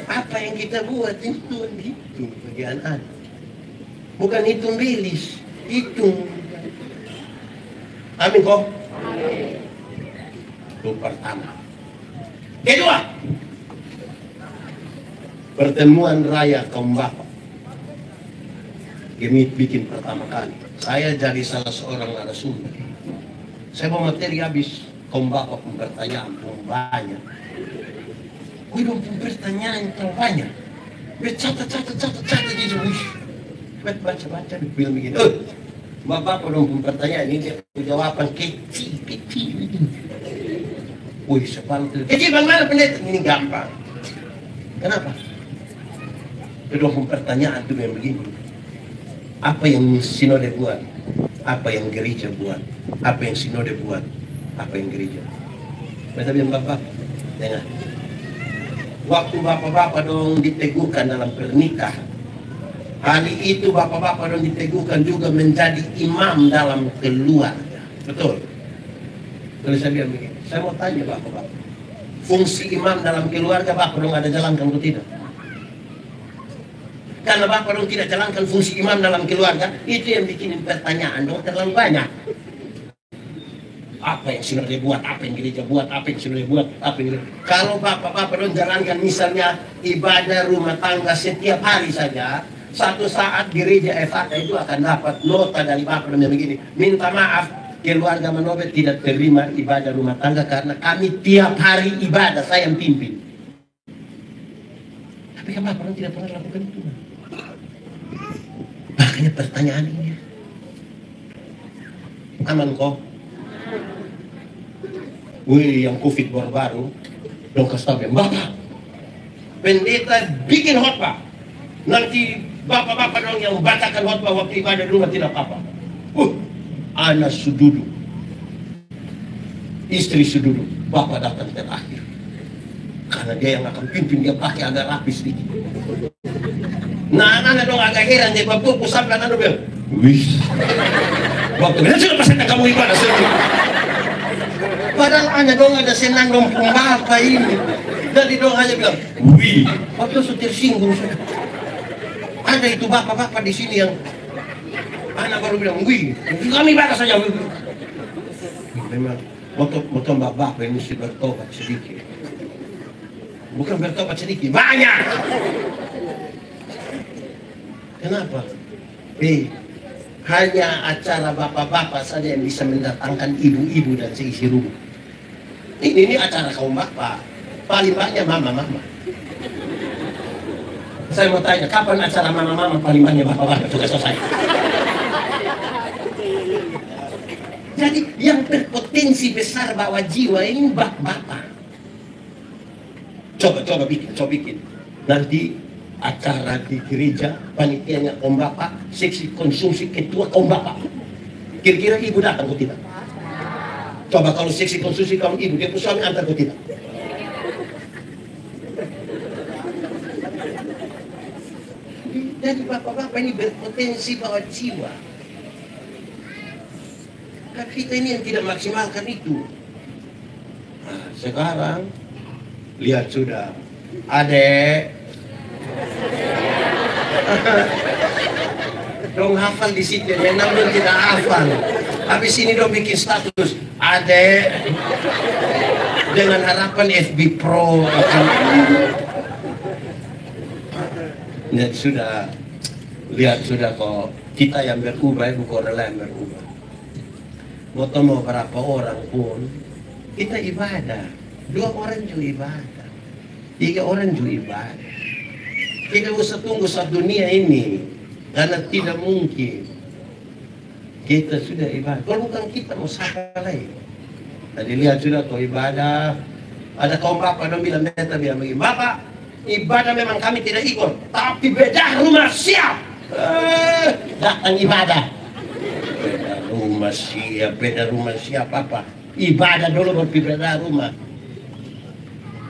Apa yang kita buat itu Tuhan hitung bagi anak. Bukan hitung bilis, hitung. Amin kok? Amin. Itu pertama. Kedua, pertemuan raya kaum bapak. Ini bikin pertama kali. Saya jadi salah seorang narasumber. Saya mau materi habis, kaum bapak pun pertanyaan pun banyak. Gue dong pun pertanyaan yang banyak. Catat gitu. Baca-baca di film begini. Bapak dong pun pertanyaan ini, jawaban kecil. Wih, sepuluh kecil bagaimana Pendeta? Ini gampang. Kenapa? Kedua pertanyaan itu yang begini. Apa yang sinode buat? Apa yang gereja buat? Apa yang sinode buat? Apa yang gereja? Mereka bilang bapak, dengar. Waktu bapak-bapak dong diteguhkan dalam pernikahan, hari itu bapak-bapak dong diteguhkan juga menjadi imam dalam keluarga. Betul? Kalau saya bilang begini, saya mau tanya bapak-bapak, fungsi imam dalam keluarga bapak dong ada jalankan atau tidak? Karena bapak dong tidak jalankan fungsi imam dalam keluarga, itu yang bikin pertanyaan dong terlalu banyak. Apa yang sinode buat, apa yang gereja buat, apa yang sinode buat, apa yang gereja. Kalau bapak-bapak dong jalankan misalnya ibadah rumah tangga setiap hari saja, satu saat gereja FAK itu akan dapat nota dari bapak dong yang begini, minta maaf, keluarga Manobet tidak terima ibadah rumah tangga karena kami tiap hari ibadah, saya yang pimpin. Tapi kan bapak dong tidak pernah lakukan itu. Makanya pertanyaan ini, aman kok? Wih, yang COVID baru-baru, dong kasih tahu bapak, pendeta bikin khotbah, nanti bapak-bapak dong yang bacakan khotbah waktu ibadah di rumah tidak apa-apa. Anak sududu, istri sududu, bapak datang terakhir, karena dia yang akan pimpin, dia pakai agak rapi sedikit. Nah, anak dong agak heran, dia bapak pusat dan anak bilang, wih, waktu itu sudah pasang kamu ibadah sendiri. Padahal hanya dong ada senang dong pembaca ini. Jadi dong hanya bilang, wih, waktu itu tersinggung. Ada itu bapak-bapak di sini yang anak baru bilang, wih, kami baca saja. Memang, waktu bapak-bapak ini mesti bertobat sedikit. Bukan bertobat sedikit, banyak. Kenapa? Hanya acara bapak-bapak saja yang bisa mendatangkan ibu-ibu dan seisi rumah. Ini acara kaum bapak, paling banyak mama-mama. Saya mau tanya, kapan acara mama-mama paling banyak bapak-bapak juga selesai? Jadi yang berpotensi besar bawa jiwa ini bapak-bapak. Coba bikin. Nanti acara di gereja, panitianya kaum bapak, seksi konsumsi ketua kaum bapak. Kira-kira ibu datang atau tidak? Coba kalau seksi konsumsi kaum ibu, dia suami antar atau tidak? Jadi bapak-bapak ini berpotensi bawa jiwa. Tapi kita ini yang tidak maksimalkan itu. Nah, sekarang lihat sudah, adek. Dong hafal di situ, memang dong tidak hafal. Habis ini dong bikin status, adek, dengan harapan FB Pro. Dan sudah, lihat sudah kok, kita yang berubah, bukan orang lain berubah. Mau berapa orang pun, kita ibadah. 2 orang juga ibadah, 3 orang juga ibadah. Tidak usah tunggu satu dunia ini, karena tidak mungkin kita sudah ibadah. Kalau bukan kita mau siapa lagi? Tadi lihat sudah kau ibadah. Ada kaum bapak dong bilang, beta bilang begini, bapak, ibadah memang kami tidak ikut, tapi beda rumah siap. Datang ibadah. Beda rumah siap apa? Ibadah dulu baru beda rumah.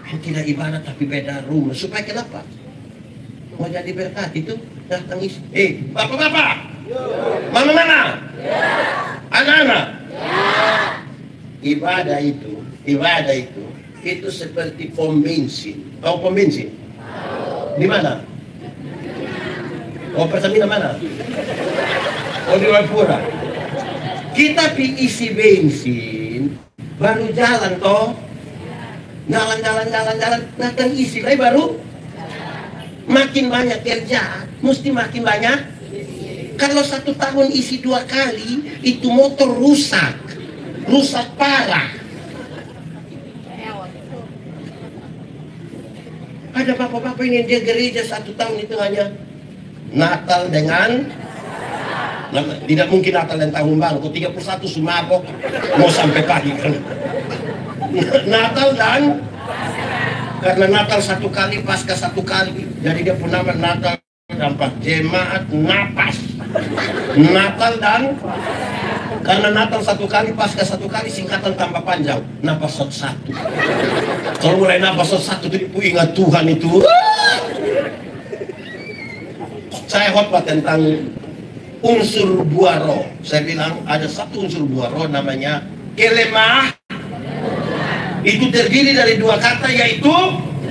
Tidak ibadah tapi beda rumah. Supaya kenapa? Mau jadi berkat itu datang isi. Bapak-bapak, mama-mama, anak-anak. Ibadah itu seperti pom bensin. Tahu pom bensin? Di mana? Oh, Pertamina mana? Oh, di Wapura. Kita isi bensin, baru jalan toh. Jalan, datang isi lagi baru. Makin banyak kerjaan, mesti makin banyak. Kalau 1 tahun isi 2 kali, itu motor rusak parah. Ada bapak-bapak ini dia gereja 1 tahun itu hanya Natal dengan, tidak mungkin Natal dan tahun baru. 31 Sumabok mau sampai pagi kan. Natal dan Karena Natal satu kali, Paskah satu kali, jadi dia pun nama Natal dampak jemaat napas. Natal dan karena Natal satu kali, Paskah satu kali, singkatan tambah panjang, napasot satu. Kalau mulai napasot satu itu ingat Tuhan itu. Saya khotbah tentang unsur buah roh. Saya bilang ada satu unsur buah roh namanya kelemah. Itu terdiri dari dua kata, yaitu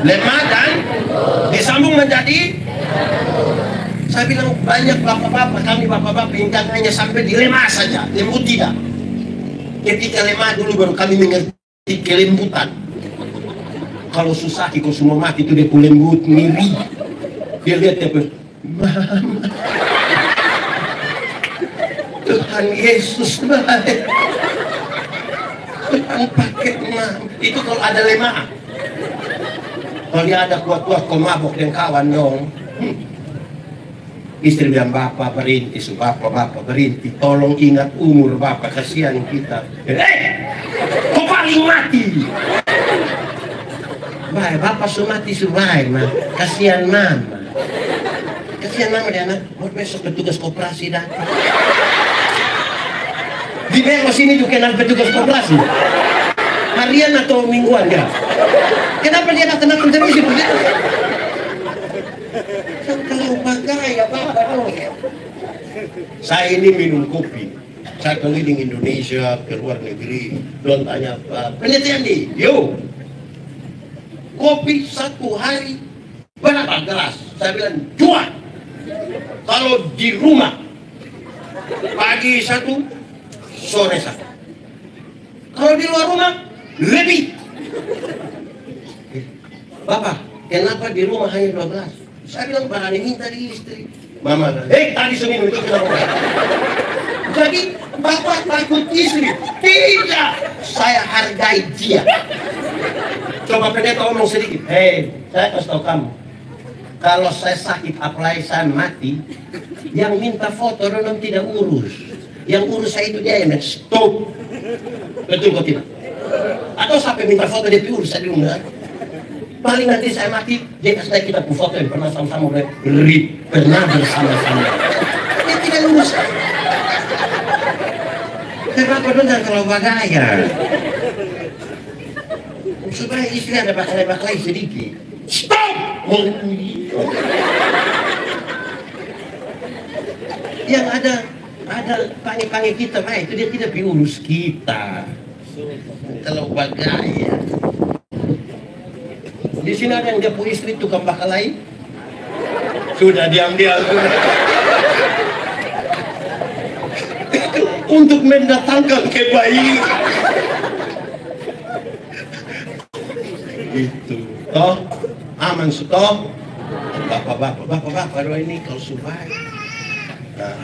lemah dan disambung menjadi. Saya bilang banyak bapak-bapak, kami bapak-bapak yang hanya sampai di lemah saja, lembut tidak. Ketika lemah dulu baru kami mengerti kelembutan. Kalau susah, kalau semua mati itu dia lembut, ngiri. Dia lihat dia Mama, Tuhan Yesus baik. Tuhan pakai mama. Itu kalau ada lemah. Kalau dia ada kuat-kuat kau mabok dengan kawan dong. Istri bilang, bapak berhenti, bapak berhenti. Tolong ingat umur bapak, kasihan kita. Kau paling mati. Baik, bapak mati subai, mah. Kasihan mama. Kasihan mama dia anak. Mau besok petugas koperasi datang. Di Bengkos ini juga kenal petugas koperasi. Harian atau mingguan ya? Kenapa dia datang terus begitu? Kalau bagai ya bapak dong. Saya ini minum kopi. Saya keliling Indonesia, ke luar negeri. Don tanya penelitian nih, yo. Kopi satu hari berapa gelas? Saya bilang 2. Kalau di rumah pagi 1, sore 1. Kalau di luar rumah lebih. Bapak, kenapa di rumah hanya 12? Saya bilang barangnya minta di istri. Mama, tadi seminum itu kenapa? Jadi bapak takut istri. Tidak, saya hargai dia. Coba pendeta ngomong sedikit. Saya kasih tahu kamu. Kalau saya sakit, apalagi saya mati, yang minta foto orang tidak urus. Yang urus saya itu dia yang stop. Betul kok tidak? Atau sampai minta foto dia urus saya diundang. Paling nanti saya mati, dia kasih saya kita foto yang pernah sama-sama pernah bersama-sama. Dia tidak urus. Kenapa dong jangan terlalu bagaya? Supaya istri ada bakal sedikit. Stop! Yang ada panggil kita, itu dia tidak diurus kita. Kalau bagaya. Di sini ada yang gapu istri tukang bakal lain. Sudah diam-diam. Untuk mendatangkan kebaikan. Itu. Toh, aman toh. Bapak-bapak doa ini kalau subai. Nah,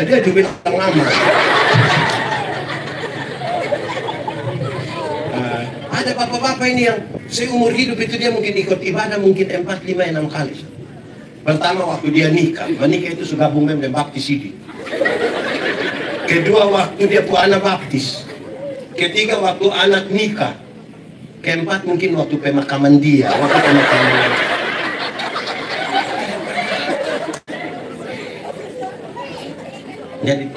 dia juga bilang aman. Ada bapak-bapak ini yang seumur hidup itu dia mungkin ikut ibadah mungkin 4, 5, 6 kali. Pertama waktu dia nikah, menikah itu sudah gabung dengan baptis ini. Kedua waktu dia punya anak baptis. Ketiga waktu anak nikah. Keempat mungkin waktu pemakaman dia, waktu pemakaman. Jadi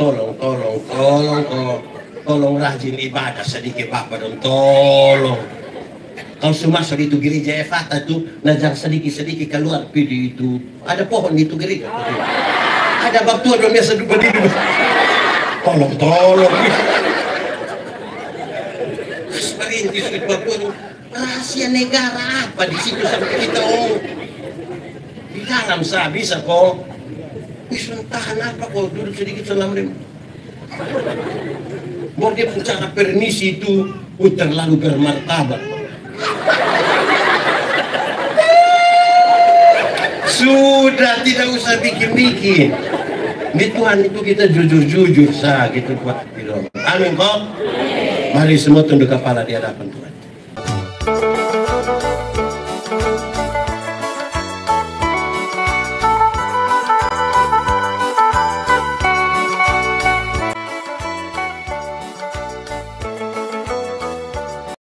tolong rajin ibadah sedikit bapak dong, tolong. Kalau semua itu gereja Efata itu, najang sedikit keluar pilih itu. Ada pohon itu gereja. Ada bab tua dong biasa berdiri. Tolong. Perintis itu bab tua. Rahasia negara apa di situ sampai kita di dalam sah bisa kok. Bisa tahan apa kok duduk sedikit selama ini. Mau dia bicara permisi itu terlalu bermartabat. Sudah tidak usah bikin-bikin. Di Tuhan itu kita jujur-jujur sah gitu buat. Amin kok. Mari semua tunduk kepala di hadapan Tuhan.